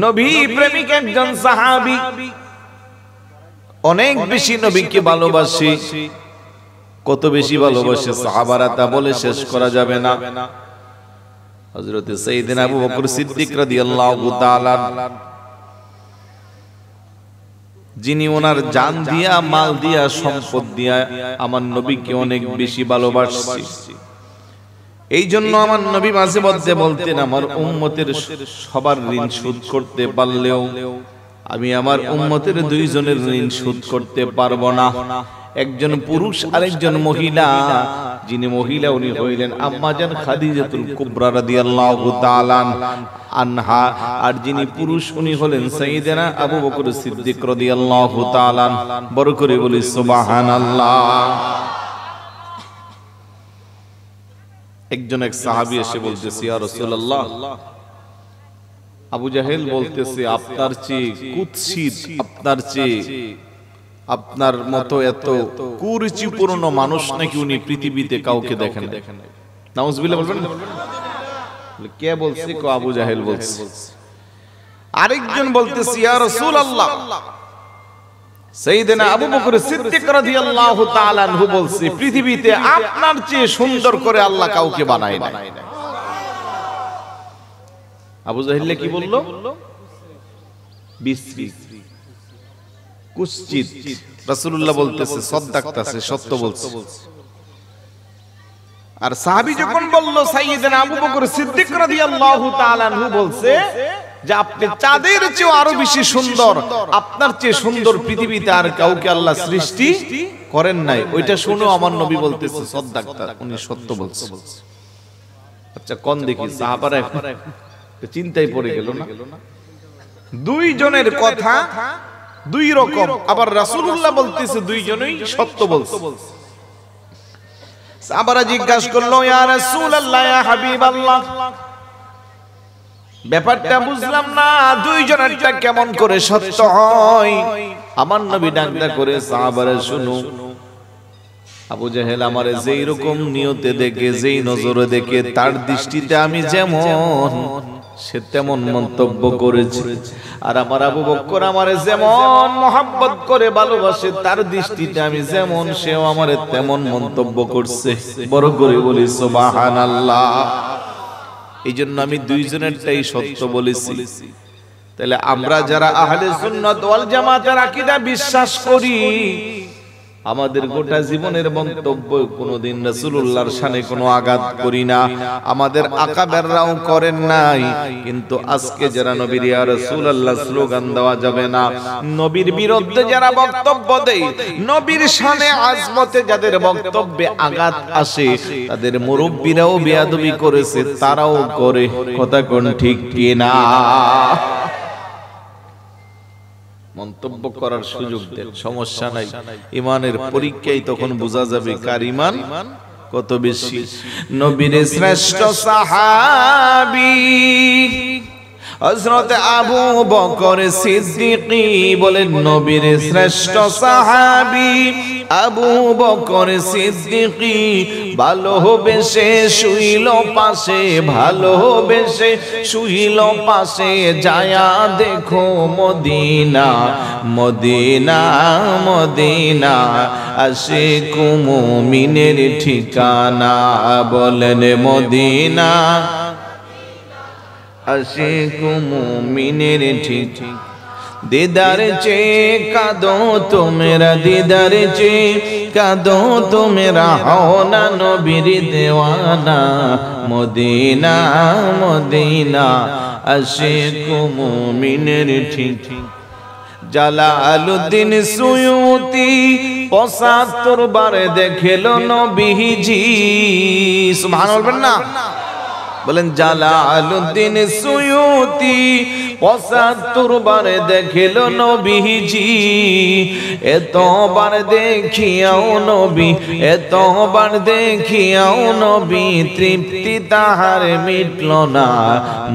নবী প্রেমিক একজন সাহাবী, অনেক বেশি নবীকে ভালোবাসে। কত বেশি ভালোবাসে সাহাবারা তা বলে শেষ করা যাবে না। হযরতে সাইয়েদনা আবু বকর সিদ্দিক রাদিয়াল্লাহু তাআলা, যিনি ওনার জান দিয়া, মাল দিয়া, সম্পদ দিয়া আমার নবীকে অনেক বেশি ভালোবাসছে। এই জন্য আমার নবী মাঝে মধ্যে বলতেন, আমার উম্মতের সবার ঋণ শোধ করতে পারলেও আমি আমার উম্মতের দুইজনের ঋণ শোধ করতে পারবো না। একজন পুরুষ আর একজন মহিলা। যিনি মহিলা উনি হইলেন আম্মা জান খাদিজাতুল কুবরা রাদিয়াল্লাহু তাআলা আনহা, আর যিনি পুরুষ উনি হলেন সাইয়েদনা আবু বকর সিদ্দিক রাদিয়াল্লাহু তাআলা। বড় করে বলি সুবহানাল্লাহ। একজন এক সাহাবী এসে বলতেছে, ইয়া রাসূলুল্লাহ, আবু জাহেল বলতেছে আপনার চেয়ে কুৎসিত, আপনার চেয়ে আপনার মতো এত কুরুচিপূর্ণ মানুষ নাকি উনি পৃথিবীতে কাউকে দেখেন। নাউজুবিল্লাহ বলবেন। কে বলছে? কো আবু জাহেল বলছে। আরেকজন বলতেছে, ইয়া রাসূলুল্লাহ, সাইয়েদনা আবু বকর সিদ্দিক রাদিয়াল্লাহু তাআলা আনহু বলছে পৃথিবীতে আপনার চেয়ে সুন্দর করে আল্লাহ কাউকে বানায় না। আবু জাহেল কি বলল? বিশ্রী, কুৎসিত। রাসূলুল্লাহ বলতেছে সাদাকতাছে, সত্য বলছে। আর সাহাবী যখন বলল সাইয়েদনা আবু বকর সিদ্দিক রাদিয়াল্লাহু তাআলা আনহু বলছে যে আপনি চাঁদের চেয়ে আরো বেশি সুন্দর, আপনার চেয়ে সুন্দর পৃথিবীতে আর কাউকে আল্লাহ সৃষ্টি করেন নাই, ওইটা শুনো আমার নবী বলতেছে সাদাকতা, উনি সত্য বলছে। আচ্ছা কোন দেখি সাহাবারা চিন্তায় পড়ে গেল না? দুইজনের কথা দুই রকম, আবার রাসূলুল্লাহ বলতেছে দুইজনেই সত্য বলছে। সাহাবারা জিজ্ঞাসা করলো, ইয়া রাসূলুল্লাহ, ইয়া হাবিবাল্লাহ, ব্যাপারটা বুঝলাম না, দুইজনেরটা কেমন করে সত্য হয়? আমার নবী ডাকটা করে, সাহাবারা শুনো, আবু জাহেল আমারে যেই রকম নিয়তে দেখে, যেই নজরে দেখে, তার দৃষ্টিতে আমি যেমন, সে তেমন মন্তব্য করেছে। আর আমার আবু বকর আমারে যেমন মহব্বত করে ভালোবাসে, তার দৃষ্টিতে আমি যেমন, সেও আমারে তেমন মন্তব্য করছে। বড় করে বলি সুবহানাল্লাহ। এই জন্য আমি দুইজনেরটাই সত্য বলেছি। তাহলে আমরা যারা আহলে সুন্নাত ওয়াল জামাতের আকীদা বিশ্বাস করি, আমাদের গোটা জীবনের মন্তব্য কোনোদিন রাসূলুল্লাহর শানে কোনো আঘাত করি না, আমাদের আকাবেররাও করেন নাই। কিন্তু আজকে যারা নবীর ইয়া রাসূলুল্লাহ স্লোগান দেওয়া যাবে না, নবীর বিরুদ্ধে যারা বক্তব্য দেয়, নবীর শানে আজমতে যাদের বক্তব্যে আঘাত আসে, তাদের মুরব্বিরাও বেয়াদবি করেছে, তারাও করে। কথা কোন ঠিক কি না? মন্তব্য করার সুযোগ দেন, সমস্যা নাই। ইমানের পরীক্ষায় তখন বোঝা যাবে কার ইমান কত বেশি। নবীর শ্রেষ্ঠ সাহাবী হযরত আবু বকর সিদ্দিকী বলেন, নবীর শ্রেষ্ঠ সাহাবী আবু বকর সিদ্দিকী ভালোবেসে শুইল পাশে, ভালোবেসে শুইল পাশে, যায়া দেখো মদিনা মদিনা মদিনা, আশিক মুমিনের ঠিকানা। বলেন মদিনা আশিক মুমিনের ঠিক। দিদার চে কাদো তোমরা, দিদার চে কাদো তোমরা, হও না নবীর দেওয়ানা। মদিনা মদিনা আশিক মুমিনের ঠিক। জালালউদ্দিন সুয়ুতি ৭৫ বার দেখেল নবীজি। সুবহানাল্লাহ না বলেন। জালালউদ্দিন সুয়ুতি ৭৫ বার দেখেল নবীজি। এতবার দেখিয়াও নবী, এতবার দেখিয়াও নবী, তৃপ্তি তাহার মিটল না।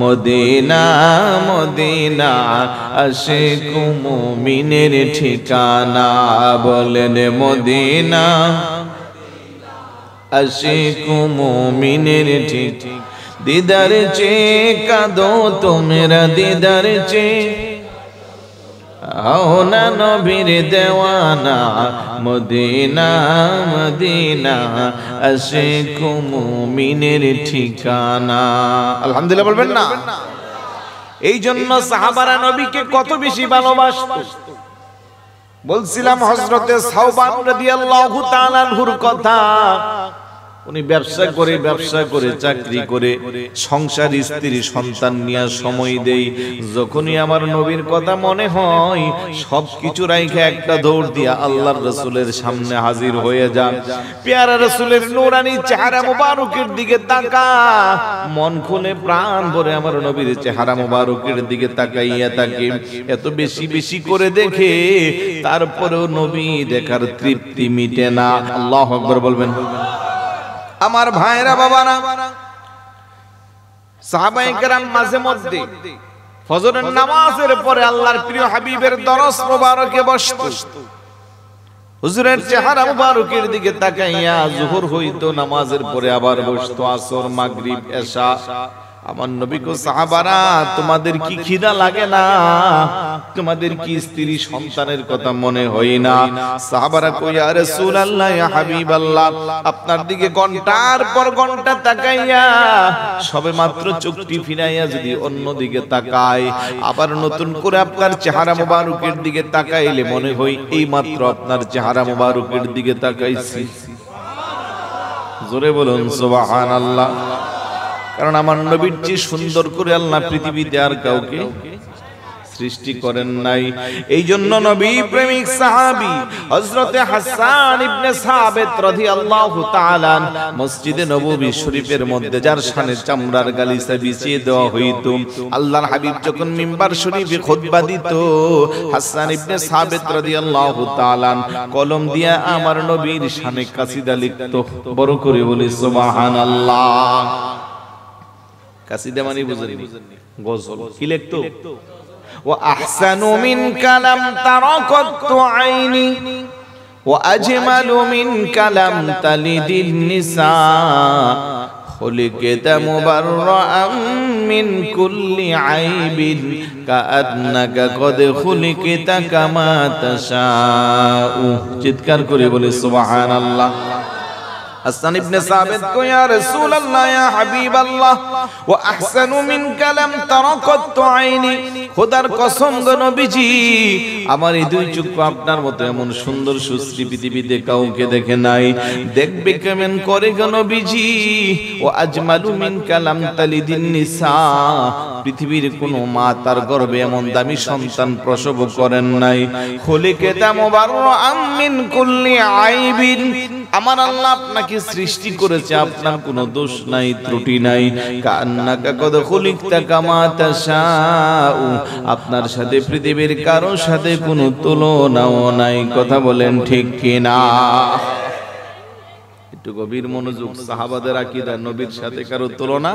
মদিনা মদিনা আশিক মুমিনের ঠিকানা। বলেন মদিনা আশিক মুমিনের ঠিক। দিদার চে কাঁদো তোমরা, দিদার চে হও না নবীর দেওয়ানা। মদিনা মদিনা আশিক মুমিনের ঠিকানা। আলহামদুলিল্লাহ বলবেন না? এই জন্য সাহাবারা নবীকে কত বেশি ভালোবাসতো। বলছিলাম হযরতে সাওবান রাদিয়াল্লাহু তাআলা আনহুর কথা। উনি ব্যবসা করে চাকরি করে সংসার, স্ত্রী, সন্তান নিয়ে সময় দেই। যখনই আমার নবীর কথা মনে হয়, সবকিছু রাইখা একটা দৌড় দিয়া আল্লাহর রাসূলের সামনে হাজির হয়ে যান। পেয়ারা রাসূলের নূরানী চেহারা মোবারকের দিকে তাকা, মন খুলে প্রাণ ভরে আমার নবীর চেহারা মোবারকের দিকে তাকাইয়া থাকে। এত বেশি বেশি করে দেখে, তারপরেও নবী দেখার তৃপ্তি মিটে না। আল্লাহু আকবার বলবেন। আমার ভাইরা বাবারা, সাহাবায়ে কেরাম মাঝে মধ্যে ফজরের নামাজের পরে আল্লাহর প্রিয় হাবিবের দরস মোবারকে বসতো। হুজুরের চেহারা মোবারকের দিকে তাকাইয়া যোহর হইতো, নামাজের পরে আবার বসতো, আসর, মাগরিব, এশা। আমার নবী কো, সাহাবারা তোমাদের কি খিদা লাগে না? তোমাদের কি স্ত্রী সন্তানের কথা মনে হয় না? সাহাবারা কই, ইয়া রাসূলুল্লাহ, ইয়া হাবিবাল্লাহ, আপনার দিকে ঘন্টার পর ঘন্টা তাকাইয়া সবেমাত্র চোখটি ফিরাইয়া যদি অন্য দিকে তাকাই, আবার নতুন করে আপনার চেহারা মোবারকের দিকে তাকাইলে মনে হয় এই মাত্র আপনার চেহারা মোবারকের দিকে তাকাইছি। জোরে বলুন সুবহানাল্লাহ। কারণ আমার নবীর চেয়ে সুন্দর করে আল্লাহ পৃথিবীতে আর কাউকে সৃষ্টি করেন নাই। এই জন্য নবী প্রেমিক সাহাবী হযরতে হাসান ইবনে সাবিত রাদিয়াল্লাহু তাআলা মসজিদে নববী শরীফের মধ্যে যার শানে চামড়ার গালিচা বিছিয়ে দেওয়া হইতো, আল্লাহর হাবিব যখন মিম্বার শরীফে খুতবা দিত, হাসান ইবনে সাবিত রাদিয়াল্লাহু তাআলা কলম দিয়া আমার নবীর শানে কাসিদা লিখতো। বড় করে বলি সুবহানাল্লাহ। কাসিদা মানে বুঝেননি? গজল। কি লিখতো? ওয়া আহসানু মিনকা লাম তারা কাত্তু আইনি ওয়া আজমালু মিনকা লাম তালিদিন নিসা খুলিকতা মুবাররাআম মিন কুল্লি আইবিন কাআন্নাকা কদ খুলিকতা কামা তাশাউ। চিৎকার করে বলে সুবহানাল্লাহ। হাসান ইবনে সাবিত কো ইয়া রাসূলুল্লাহ ইয়া হাবিবাল্লাহ ওয়া আহসানু মিনকা লাম তারা কাত্তু আইনি। খোদার কসম গো নবীজি, আমার এই দুই চক্ষু আপনার মতো এমন সুন্দর সুশ্রী পৃথিবীতে কাউকে দেখে নাই। দেখবে কেমন করে গো নবীজি। ওয়া আজমালু মিনকা লাম তালিদিন নিসা। পৃথিবীর কোনো মা তার গর্ভে এমন দামি সন্তান প্রসব করেন নাই। খুলিকতা মুবাররাআম মিন কুল্লি আইবিন। আমার আল্লাহ আপনাকে সৃষ্টি করেছে, আপনার কোনো দোষ নাই, ত্রুটি নাই। কান্নাকা কদ খুলিকতা কামা তাশাউ। আপনার সাথে পৃথিবীর কারো সাথে কোনো তুলনাও নাই। কথা বলেন ঠিক কিনা? একটু গভীর মনোযোগ। সাহাবাদের আকীদা নবীর সাথে কারো তুলনা।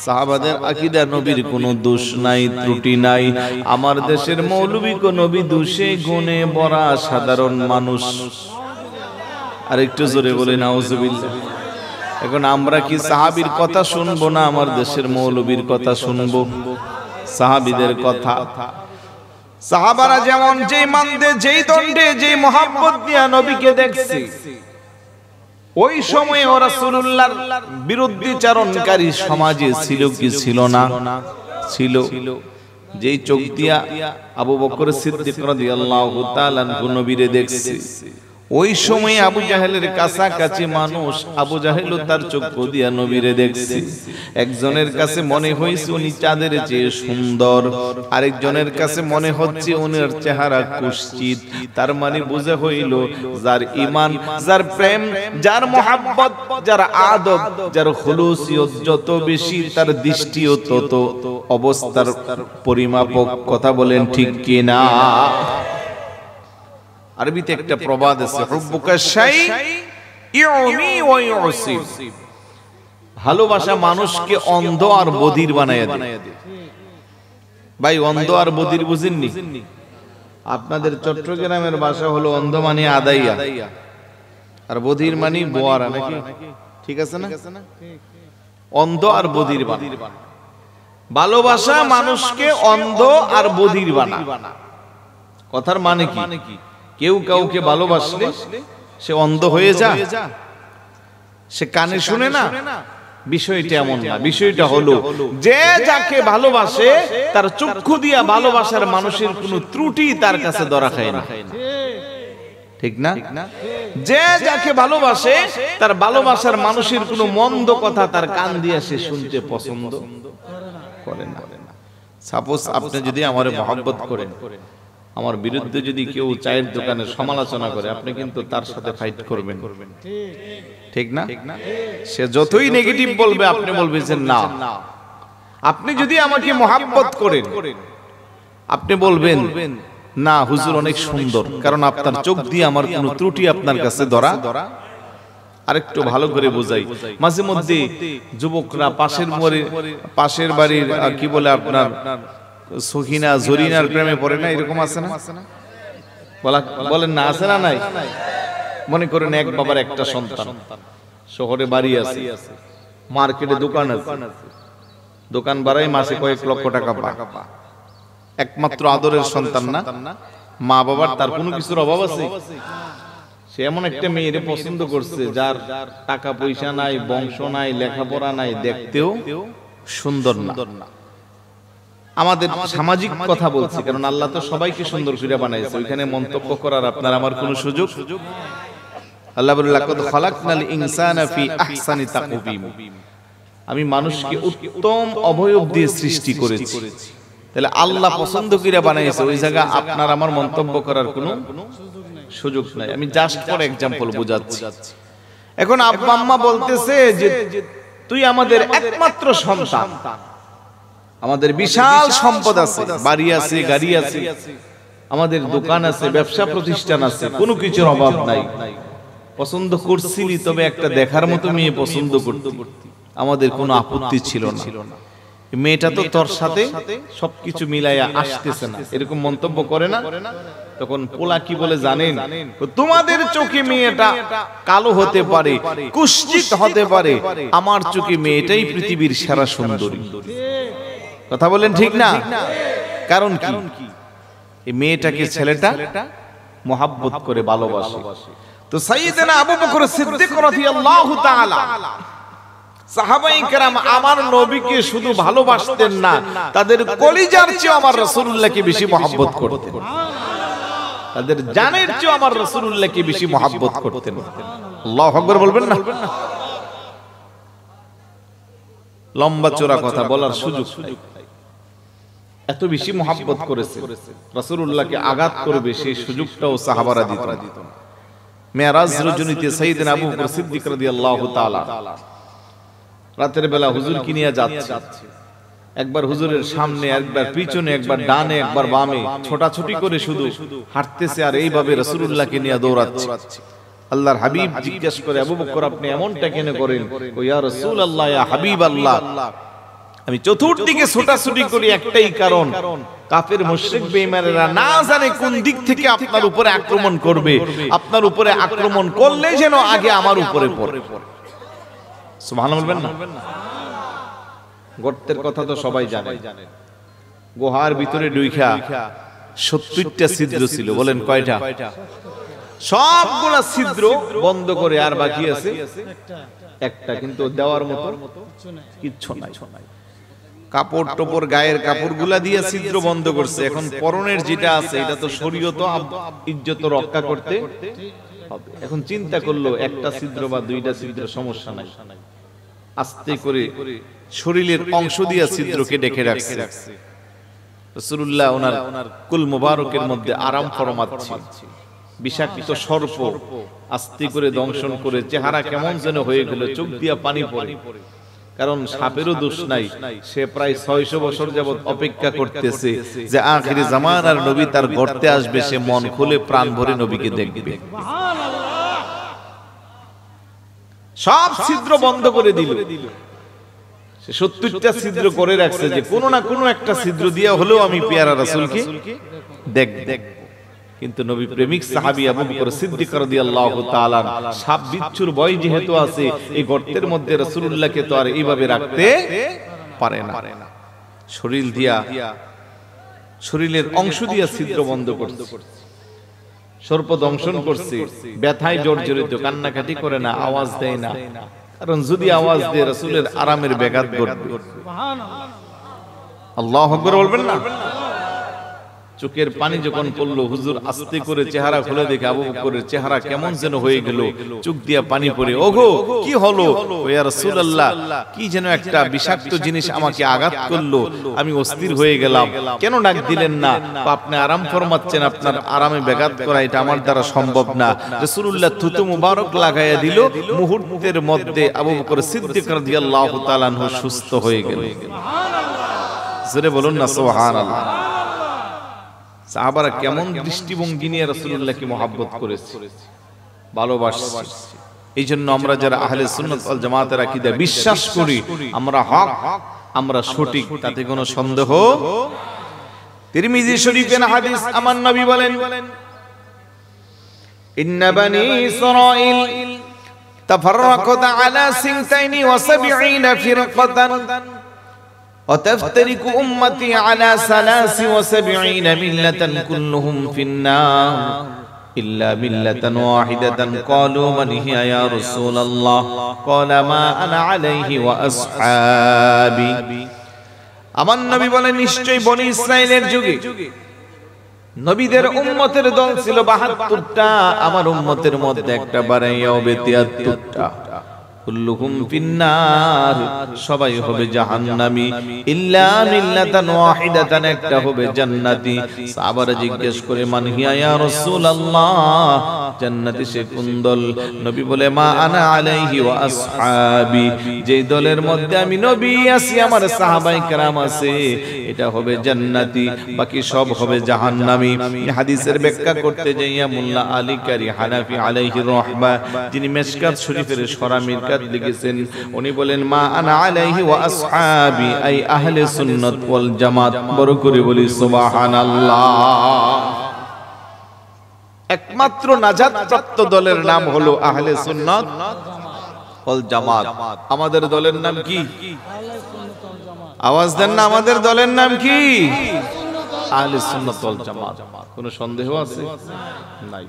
সাহাবাদের আকীদা নবীর কোনো দোষ নাই, ত্রুটি নাই। আমার দেশের মৌলবী কো নবী দোষে গুণে ভরা সাধারণ মানুষ। আর একটু জোরে বলে নাউজুবিল্লাহ। এখন আমরা কি সাহাবীর কথা শুনবো না আমার দেশের মৌলবীর কথা শুনবো? সাহাবীদের কথা। সাহাবারা যেমন যেই মানদে, যেই দণ্ডে, যেই মহব্বত নিয়ে নবীকে দেখছে, ওই সময়ে ও রাসূলুল্লাহর বিরুদ্ধাচরণকারী সমাজে ছিল কি ছিল না? ছিল। যেই চোখ দিয়া আবু বকর সিদ্দিক রাদিয়াল্লাহু তাআলা আনহু নবীরে দেখছে, ওই সময় আবু জাহেলের কাছাকাছি মানুষ, আবু জাহেলও তার চক্ষু দিয়া নবীরে দেখছে। একজনের কাছে মনে হয়েছে উনি চাঁদের চেয়ে সুন্দর, আরেকজনের কাছে মনে হচ্ছে উনার চেহারা কুৎসিত। তার মানে বোঝা হইল যার ঈমান, যার প্রেম, যার মুহাব্বত, যার আদব, যার খুলুসিয়ত যত বেশি, তার দৃষ্টিও তত অবস্থার পরিমাপক। কথা বলেন ঠিক কিনা? আরবিতে একটা প্রবাদ আছে, হুব্বুকা শাই ইউমি ওয়া ইউসিব। ভালোবাসা মানুষকে অন্ধ আর বধির বানায় দেয়। ভাই, অন্ধ আর বধির বুঝেননি? আপনাদের চট্টগ্রামের ভাষা হলো অন্ধ মানে আদাইয়া, আর বধির মানে বোয়ারা, নাকি? ঠিক আছে না? অন্ধ আর বধির বানায়। ভালোবাসা মানুষকে অন্ধ আর বধির বানায়। কথার মানে কি? কেউ কাউকে ভালোবাসলে সে অন্ধ হয়ে যায়, সে কানে শুনে না, বিষয়টা এমন না। বিষয়টা হলো যে যাকে ভালোবাসে তার চক্ষু দিয়া ভালোবাসার মানুষের কোনো ত্রুটি তার কাছে ধরা খায় না। ঠিক না? যে যাকে ভালোবাসে তার ভালোবাসার মানুষের কোনো মন্দ কথা তার কান দিয়া সে শুনতে পছন্দ করে না। সাপোজ আপনি যদি আমারে মহব্বত করেন, আমার বিরুদ্ধে যদি কেউ চায়ের দোকানে সমালোচনা করে, আপনি কিন্তু তার সাথে ফাইট করবেন। ঠিক না? সে যতই নেগেটিভ বলবে, আপনি বলবেন যে না। আপনি যদি আমাকে মহব্বত করেন, আপনি বলবেন না হুজুর অনেক সুন্দর, কারণ আপনার চোখ দিয়ে আমার কোনো ত্রুটি আপনার কাছে ধরা। আরেকটু ভালো করে বোঝাই, মাঝে মধ্যে যুবকরা পাশের বাড়ির কি বলে আপনার সখিনা জরিনার প্রেমে পড়ে না, এরকম আছে না? বলেন না, আছে না? নাই? মনে করেন এক বাবার একটা সন্তান, শহরে বাড়ি আছে, মার্কেটে দোকান আছে, দোকান বাড়ায় মাসে কয়েক লক্ষ টাকা পায়। একমাত্র আদরের সন্তান না, মা বাবার তার কোনো কিছুর অভাব আছে? সে এমন একটা মেয়েরে পছন্দ করছে যার টাকা পয়সা নাই, বংশ নাই, লেখাপড়া নাই, দেখতেও সুন্দর না। আমাদের সামাজিক কথা বলছি, কারণ আল্লাহ তো সবাইকে সুন্দর করে বানাইছে, ওইখানে মন্তব্য করার আপনার আমার কোনো সুযোগ। আল্লাহ বলে লাকাদ খালাকনাল ইনসানা ফি আহসানি তাকওয়িম। আমি মানুষকে উত্তম অবয়ব দিয়ে সৃষ্টি করেছি। তাহলে আল্লাহ পছন্দ করে বানাইছে, ওই জায়গা আপনার আমার মন্তব্য করার কোনো সুযোগ নাই। আমি জাস্ট ফর এক্সাম্পল বোঝাচ্ছি। এখন আব্বা আম্মা বলতেছে যে তুই আমাদের একমাত্র সন্তান, আমাদের বিশাল সম্পদ আছে, বাড়ি আছে, গাড়ি আছে, আমাদের দোকান আছে, ব্যবসা প্রতিষ্ঠান আছে, কোনো কিছুর অভাব নাই। পছন্দ করছিলি, তবে একটা দেখার মতো মেয়ে পছন্দ করতি, আমাদের কোনো আপত্তি ছিল না। মেয়েটা তো তোর সাথে সবকিছু মিলাইয়া আসতেছে না, এরকম মন্তব্য করে না? তখন পোলা কি বলে জানেন? তোমাদের চোখে মেয়েটা কালো হতে পারে, কুৎসিত হতে পারে, আমার চোখে মেয়েটাই পৃথিবীর সেরা সুন্দরী। কথা বলেন ঠিক না? কারণ কি? এই মেয়েটাকে ছেলেটা মোহাব্বত করে ভালোবাসে। তো সাইয়েদনা আবু বকর সিদ্দিক রাদিয়াল্লাহু তাআলা, সাহাবায়ে কেরাম আমার নবীকে শুধু ভালোবাসতেন না, তাদের কলিজার চেয়ে আমার রাসূলুল্লাহকে বেশি মহব্বত করতেন, তাদের জানের চেয়ে আমার রাসূলুল্লাহকে বেশি মহব্বত করতেন। আল্লাহু আকবার বলবেন না? লম্বা চওড়া কথা বলার সুযোগ নাই, এত বেশি মহব্বত করেছে রাসূলুল্লাহকে, আঘাত করবে সেই সুযোগটাও সাহাবারা দিত না। মেরাজ রজনীতে সাইয়েদনা আবু বকর সিদ্দিক রাদিয়াল্লাহু তাআলা রাতের বেলা হুজুরকে নিয়ে যাচ্ছে, একবার হুজুরের সামনে, একবার পিছনে, একবার ডানে, একবার বামে, ছোটাছুটি করে শুধু হাঁটতেছে আর এইভাবে রাসূলুল্লাহকে নিয়ে দৌড়াচ্ছে। আল্লাহর হাবিব জিজ্ঞেস করে, আবু বকর আপনি এমনটা কেন করেন? ও ইয়া রাসূলুল্লাহ, ইয়া হাবিবাল্লাহ, আমি চতুর্দিকে ছোটাছুটি করি একটাই কারণ, কাফের মুশরিক বেঈমানেরা না জানে কোন দিক থেকে আপনার উপরে আক্রমণ করবে, আপনার উপরে আক্রমণ করলে যেন আগে আমার উপরে পড়ে। সুবহানাল্লাহ বলবেন না? গর্তের কথা তো সবাই জানে, গুহার ভিতরে ঢুইখা 70টা ছিদ্র ছিল, বলেন কয়টা? সবগুলা ছিদ্র বন্ধ করে আর বাকি আছে একটা, কিন্তু দেওয়ার মতো কিচ্ছু নাই। কাপড় টোপর, গায়ের কাপড়গুলা দিয়ে ছিদ্র বন্ধ করছে। এখন পরনের যেটা আছে এটা তো শরীয়ত ইজ্জত রক্ষা করতে হবে। এখন চিন্তা করলো একটা ছিদ্র বা দুইটা ছিদ্র সমস্যা নাই, আস্তে করে শরীরের অংশ দিয়ে ছিদ্রকে ঢেকে রাখছে। রাসূলুল্লাহ ওনার কুল মুবারকের মধ্যে আরাম ফরমাচ্ছে, বিষাক্ত সর্প আস্তে করে দংশন করে চেহারা কেমন যেন হয়ে গেল, চোখ দিয়া পানি পড়ে। কারণ সাপেরও দোষ নাই, সে প্রায় 600 বছর যাবত অপেক্ষা করতেছে যে আখিরি জামানার নবী তার গর্তে আসবে, সে মন খুলে প্রাণ ভরে নবীকে দেখবে। সব ছিদ্র বন্ধ করে দিল, সে 70টা ছিদ্র করে রাখছে যে কোনো না কোনো একটা ছিদ্র দিয়া হলেও আমি পেয়ারা রাসূলকে দেখব। কিন্তু নবী প্রেমিক সাহাবী আবু বকর সিদ্দিক রাদিয়াল্লাহু তাআলা সাপ বিচ্ছুর ভয় যেহেতু আছে, এই গর্তের মধ্যে রাসূলুল্লাহকে তো আর এইভাবে রাখতে পারে না। শরীর দিয়া, শরীরের অংশ দিয়া ছিদ্র বন্ধ করছে, সর্প দংশন করছে, ব্যথায় জর্জরিত, কান্নাকাটি করে না, আওয়াজ দেয় না। কারণ যদি আওয়াজ দেয় রাসূলের আরামের ব্যাঘাত ঘটবে। আল্লাহু আকবার বলবেন না? চোখের পানি যখন পড়লো, হুজুর আস্তে করে চেহারা খুলে দেখে আবু বকরের চেহারা কেমন যেন হয়ে গেল, চোখ দিয়া পানি পড়ে। ওগো কি হলো? ও ইয়া রাসূলুল্লাহ, কি যেন একটা বিষাক্ত জিনিস আমাকে আঘাত করলো, আমি অস্থির হয়ে গেলাম। কেন ডাক দিলেন না? আপনি আরাম ফরমাচ্ছেন, আপনার আরামে ব্যাঘাত করা এটা আমার দ্বারা সম্ভব না। রাসূলুল্লাহ থুতু মুবারক লাগাইয়া দিল, মুহূর্তের মধ্যে আবু বকর সিদ্দিক রাদিয়াল্লাহু তাআলা আনহু সুস্থ হয়ে গেল। সুবহানাল্লাহ, জোরে বলুন না সুবহানাল্লাহ। সাহাবারা কেমন দৃষ্টিভঙ্গি নিয়ে রাসূলুল্লাহকে মহব্বত করেছে, ভালোবাসছে। এই জন্য আমরা যারা আহলে সুন্নাত ওয়াল জামাতের আকীদা বিশ্বাস করি আমরা হক, আমরা সঠিক, তাতে কোনো সন্দেহ। তিরমিজি শরীফের হাদিস, আমার নবী বলেন, ইন্না বানি ইসরাঈল তাফাররাকাত আলা 72 ফিরকাতান وتفترق أمتي على 73 ملة كلهم في النار إلا ملة واحدة قالوا من هي يا رسول الله قال ما أنا عليه وأصحابي। আমার নবী বলেন, নিশ্চয়ই বনি ইসরাইলের যুগে নবীদের উম্মতের দল ছিল 72টা, আমার উম্মতের মধ্যে একটা বাড়াইয়া হবে 73টা। কুল্লুহুম ফিন্নার, সবাই হবে জাহান্নামী, ইল্লা মিল্লাতান ওয়াহিদাতান, একটা হবে জান্নাতি। সাহাবারা জিজ্ঞেস করে, মান হিয়া ইয়া রাসূলুল্লাহ, জান্নাতি সে কোন দল? নবী বলে, মা আনা আলাইহি ওয়া আসহাবি, যেই দলের মধ্যে আমি নবী আছি, আমার সাহাবায়ে কেরাম আছে, এটা হবে জান্নাতি, বাকি সব হবে জাহান্নামী। এই হাদিসের ব্যাখ্যা করতে যাইয়া মোল্লা আলী কারি হানাফি আলাইহি রাহমা, যিনি মিশকাত শরীফের শরা মিরকাত খাত লিখেছেন, উনি বলেন মা আনা আলাইহি ওয়া আসহাবি আই আহলে সুন্নাত ওয়াল জামাত। বড় করে বলি সুবহানাল্লাহ। একমাত্র নাজাত প্রাপ্ত দলের নাম হলো আহলে সুন্নাত ওয়াল জামাত। আমাদের দলের নাম কি? আওয়াজ দেন না, আমাদের দলের নাম কি? আহলে সুন্নাত ওয়াল জামাত। কোনো সন্দেহ আছে? নাই।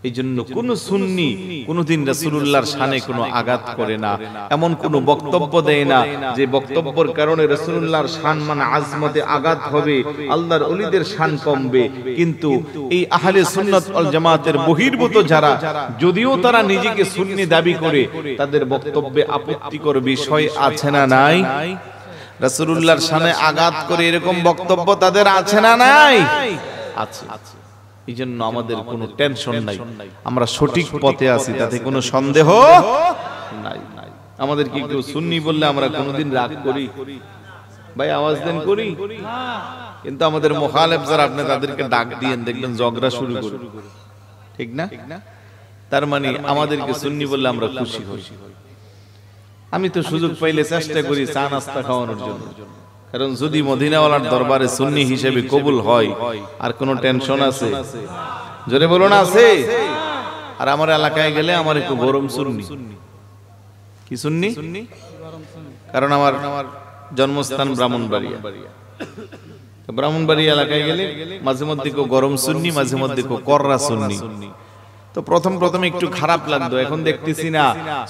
এই জন্য কোন সুন্নি কোনদিন রাসূলুল্লাহর শানে কোনো আঘাত করে না, এমন কোন বক্তব্য দেয় না যে বক্তব্যের কারণে রাসূলুল্লাহর শান মানে আজমতে আঘাত হবে, আল্লাহর ওলিদের শান কমবে। কিন্তু এই আহলে সুন্নাত ওয়াল জামাতের বহির্ভূত যারা, যদিও তারা নিজেকে সুন্নি দাবি করে, তাদের বক্তব্যে আপত্তিকর বিষয় আছে না নাই? রাসূলুল্লাহর শানে আঘাত করে এরকম বক্তব্য তাদের আছে না নাই? আছে। এই জন্য আমাদের কোনো টেনশন নাই, আমরা সঠিক পথে আছি, তাতে কোনো সন্দেহ নাই। আমাদের কি কেউ সুন্নি বললে আমরা কোনোদিন রাগ করি? ভাই আওয়াজ দেন, করি? কিন্তু আমাদের মুখালেফ যারা, আপনি তাদেরকে ডাক দিয়েন, দেখবেন ঝগড়া শুরু করে, ঠিক না? তার মানে আমাদেরকে সুন্নি বললে আমরা খুশি হই। আমি তো সুযোগ পাইলে চেষ্টা করি চা নাস্তা খাওয়ানোর জন্য, কারণ যদি মদিনাওয়ালার দরবারে সুন্নি হিসেবে কবুল হয় আর কোনো টেনশন আছে? জোরে বলুন, আছে? আর আমার এলাকায় গেলে আমার একটু গরম সুন্নি। কি সুন্নি? কারণ আমার জন্মস্থান ব্রাহ্মণবাড়িয়া। ব্রাহ্মণবাড়িয়া এলাকায় গেলে মাঝে মধ্যে কেউ গরম সুন্নি, মাঝে মধ্যে কেউ কররা সুন্নি। তো প্রথম একটু খারাপ লাগতো, এখন দেখতেছি না,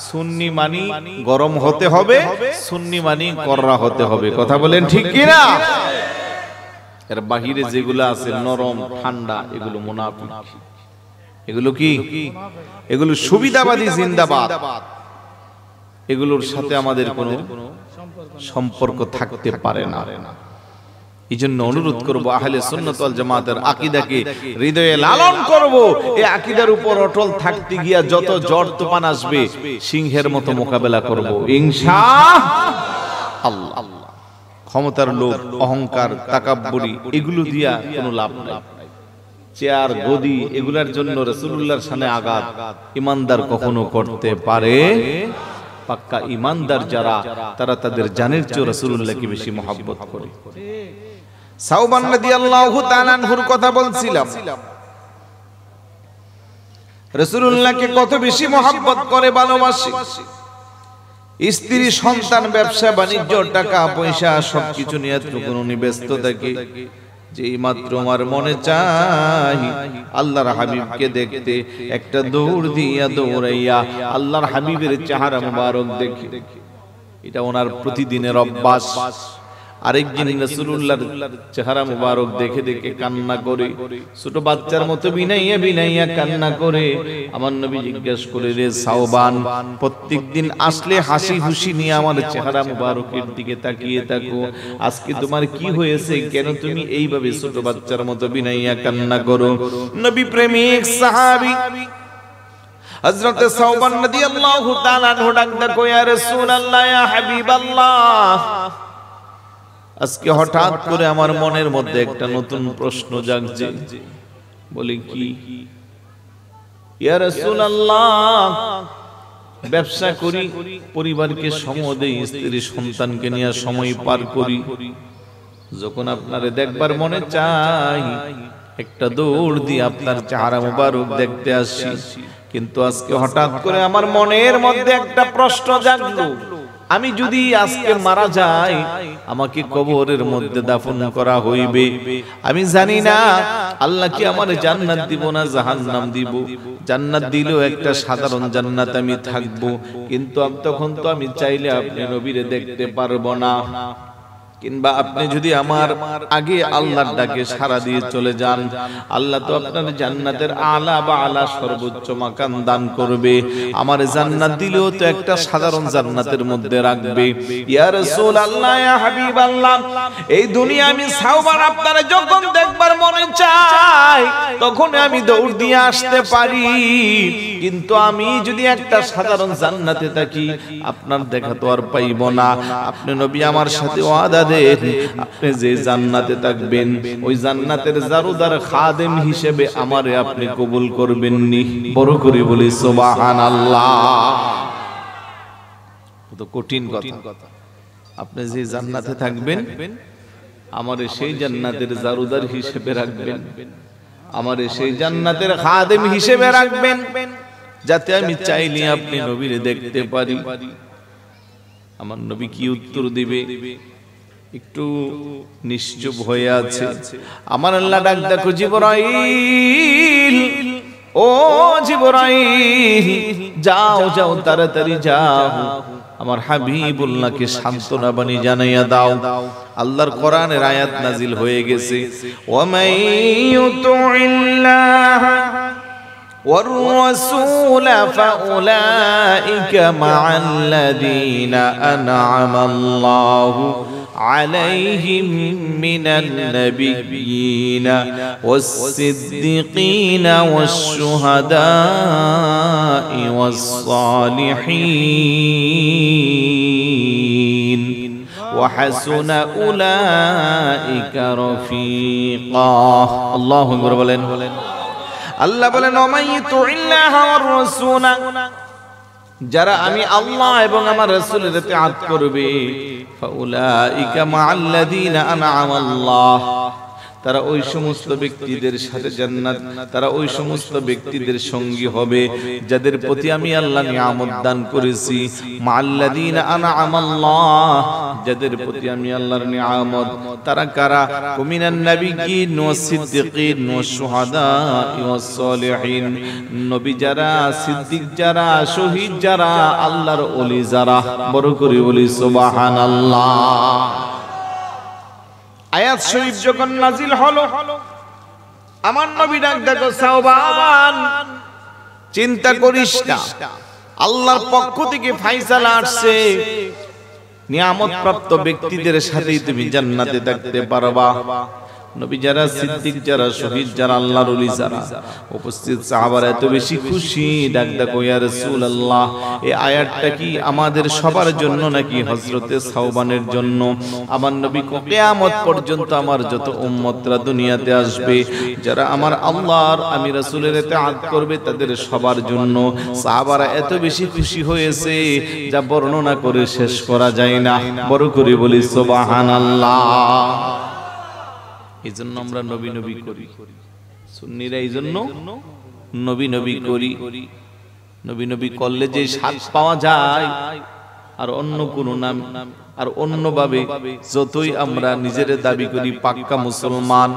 সুন্নি মানি গরম হতে হবে, সুন্নি মানি কররা হতে হবে। কথা বলেন ঠিক কি না? এর বাহিরে যেগুলো আছে নরম ঠান্ডা, এগুলো মুনাফিক। এগুলো কি? এগুলো সুবিধাবাদী জিন্দাবাদ। এগুলোর সাথে আমাদের কোনো সম্পর্ক থাকতে পারে না। এই জন্য অনুরোধ করব, আহলে সুন্নাত ওয়াল জামাতের আকীদাকে হৃদয়ে লালন করব। এই আকীদার উপর অটল থাকতে গিয়া যত ঝড় তুফান আসবে, সিংহের মতো মোকাবেলা করব ইনশাআল্লাহ। ক্ষমতার লোভ, অহংকার, তাকাব্বুরি, এগুলো দিয়া কোনো লাভ নাই। চেয়ার, গদি, এগুলার জন্য রাসূলুল্লাহর শানে আঘাত ঈমানদার কখনো করতে পারে? পাক্কা ঈমানদার যারা, তারা তাদের জানের চেয়ে রাসূলুল্লাহকে বেশি মহব্বত করে। সাওবান রাদিয়াল্লাহু তাআলা আনহুর কথা বলছিলাম, রাসূলুল্লাহকে কত বেশি মহব্বত করে, ভালোবাসে। স্ত্রী, সন্তান, ব্যবসা বাণিজ্য, টাকা পয়সা সবকিছু নিয়ে উনি ব্যস্ত থাকে। যেই মাত্র আমার মনে চাই আল্লাহর হাবিবকে দেখতে, একটা দৌড় দিয়া দৌড়াইয়া আল্লাহর হাবিবের চেহারা মুবারক দেখে। এটা ওনার প্রতিদিনের অভ্যাস। আরেকদিন রাসূলুল্লাহর চেহারা মুবারক দেখে দেখে কান্না করে, ছোট বাচ্চার মতো বিনাইয়া কান্না করে। আমার নবী জিজ্ঞাসা করে, রে সাওবান, প্রত্যেকদিন আসলে হাসি খুশি নিয়ে আমার চেহারা মুবারকের দিকে তাকিয়ে থাকো, আজকে তোমার কি হয়েছে? কেন তুমি এইভাবে ছোট বাচ্চার মতো বিনাইয়া কান্না করো? নবী প্রেমিক সাহাবী হযরত সাওবান রাদিয়াল্লাহু তাআলা আনহু ডাক দেখো, ইয়া রাসূলুল্লাহ, ইয়া হাবিবাল্লাহ, আজকে হঠাৎ করে আমার মনের মধ্যে একটা নতুন প্রশ্ন জাগছে। বলি কি? ইয়া রাসূলুল্লাহ, ব্যবসা করি, পরিবারকে সময় দেই, স্ত্রী সন্তানকে নিয়ে সময় পার করি, যখন আপনারে দেখবার মনে চাই একটা দৌড় দিয়ে আপনার চেহারা মুবারক দেখতে আসি। কিন্তু আজকে হঠাৎ করে আমার মনের মধ্যে একটা প্রশ্ন জাগলো, আমি যদি আজকে মারা যাই, আমাকে কবরের মধ্যে দাফন করা হইবে। আমি জানি না আল্লাহ কি আমার জান্নাত দিব না জাহান্নাম দিব। জান্নাত দিলেও একটা সাধারণ জান্নাত আমি থাকবো, কিন্তু তখন তো আমি চাইলে আপনি নবীরে দেখতে পারবো না। কিংবা আপনি যদি আমার আগে আল্লাহর ডাকে সাড়া দিয়ে চলে যান, আল্লাহ তো আপনার জান্নাতের আলা বা আলা সর্বোচ্চ মাকাম দান করবে। আমার জান্নাত দিলেও তো একটা সাধারণ জান্নাতের মধ্যে রাখবে। ইয়া রাসূলুল্লাহ, ইয়া হাবিবাল্লাহ, এই দুনিয়া আমি সাওবান আপনারা যখন দেখবার মনে চাই তখন আমি দৌড় দিয়ে আসতে পারি, কিন্তু আমি যদি একটা সাধারণ জান্নাতে থাকি আপনার দেখা তো আর পাইব না। আপনি নবী আমার সাথে ওয়াদা দেন, আপনি যে জান্নাতে থাকবেন ওই জান্নাতের জারুদার খাদেম হিসেবে আমারে আপনি কবুল করবেন নি। বড় করে বলি সুবহানাল্লাহ। কত কঠিন কথা। আপনি যে জান্নাতে থাকবেন আমারে সেই জান্নাতের জারুদার হিসেবে রাখবেন, আমারে সেই জান্নাতের খাদেম হিসেবে রাখবেন, যাতে আমি চাইলে আপনি নবীরে দেখতে পারি। আমার নবী কি উত্তর দিবে? একটু নিশ্চুপ হয়ে আছে। আমার আল্লাহ ডাক দেখো, জিবরাইল, ও জিবরাইল, যাও যাও তাড়াতাড়ি যাও, আমার হাবিবুল্লাহকে সান্ত্বনা বাণী জানাইয়া দাও। আল্লাহর কোরআনের আয়াত নাজিল হয়ে গেছে, ওয়ামাইয়ুতিল্লাহ ওয়ার রাসূল ফাউলাইকা মা'আল্লাযীনা আন'আমাল্লাহু عليهم من النبيين والصديقين والشهداء والصالحين وحسن أولئك رفيقا الله أكبر বলেন। আল্লাহ বলেন, ওমান ইউতিল্লাহ ওয়ার রাসূল, যারা আমি আল্লাহ এবং আমার রাসূলের ইতাআত করবে, ফাউলাইকা মা'আল্লাযীনা আন'আমাল্লাহ, তারা ওই সমস্ত ব্যক্তিদের সাথে জান্নাত, তারা ওই সমস্ত ব্যক্তিদের সঙ্গী হবে যাদের প্রতি আমি আল্লাহ নিয়ামত দান করেছি। মা'আল্লাযীনা আন'আমাল্লাহ, যাদের প্রতি আমি আল্লাহর নিয়ামত, তারা কারা? মিনান নাবিয়্যিন ওয়াস সিদ্দিকিন ওয়াস শুহাদা'i ওয়াস সালিহিন, নবী যারা, সিদ্দিক যারা, শহীদ যারা, আল্লাহর ওলি যারা। বড় করে বলি সুবহানাল্লাহ। আয়াত শরীফ যখন নাজিল হলো, আমার নবী ডাক দেখো, সাওবান, চিন্তা করিস না, আল্লাহর পক্ষ থেকে ফয়সালা আসছে, নিয়ামত প্রাপ্ত ব্যক্তিদের সাথেই তুমি জান্নাতে থাকতে পারবা। নবী যারা, সিদ্দিক যারা, শহীদ যারা, আল্লাহর ওলি যারা, উপস্থিত সাহাবারা এত বেশি খুশি, ডাক দেখো, ইয়া রাসূলুল্লাহ, এই আয়াতটা কি আমাদের সবার জন্য নাকি হযরতে সাওবানের জন্য? আমার নবী কিয়ামত পর্যন্ত আমার যত উম্মতরা দুনিয়াতে আসবে, যারা আমার আল্লাহর, আমি রাসূলের ইতাআত করবে, তাদের সবার জন্য। সাহাবারা এত বেশি খুশি হয়েছে যা বর্ণনা করে শেষ করা যায় না। বড় করে বলি সুবহানাল্লাহ। এই জন্য আমরা নবী নবী করি, সুন্নিরা এই জন্য নবী নবী করি। নবী নবী করলে যে স্বাদ পাওয়া যায়, আর অন্য কোন নাম, আর অন্যভাবে যতই আমরা নিজের দাবি করি পাক্কা মুসলমান,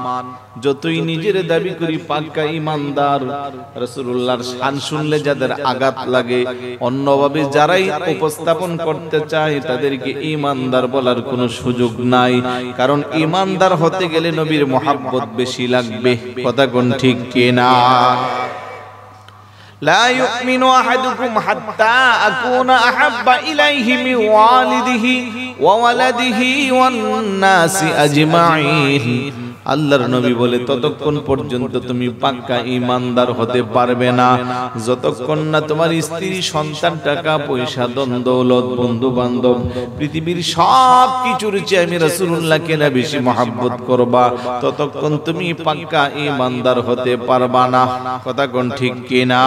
যতই নিজের দাবি করি পাক্কা ঈমানদার, রাসূলুল্লাহর শান শুনলে যাদের আঘাত লাগে, অন্যভাবে যারাই উপস্থাপন করতে চায় তাদেরকে ঈমানদার বলার কোনো সুযোগ নাই। কারণ ঈমানদার হতে গেলে নবীর মুহাব্বত বেশি লাগবে। কথা কোন ঠিক কিনা? لا يؤمن أحدكم حتى أكون أحب إليه من والده وولده والناس أجمعين। আল্লাহর নবী বলে, ততক্ষণ পর্যন্ত তুমি পাক্কা ঈমানদার হতে পারবে না যতক্ষণ না তোমার স্ত্রী, সন্তান, টাকা পয়সা, ধন দৌলত, বন্ধু বান্ধব, পৃথিবীর সব কিছুর চেয়ে আমি রাসূলুল্লাহকে না বেশি মহব্বত করবা, ততক্ষণ তুমি পাক্কা ঈমানদার হতে পারবা না। কথা কোন ঠিক কিনা?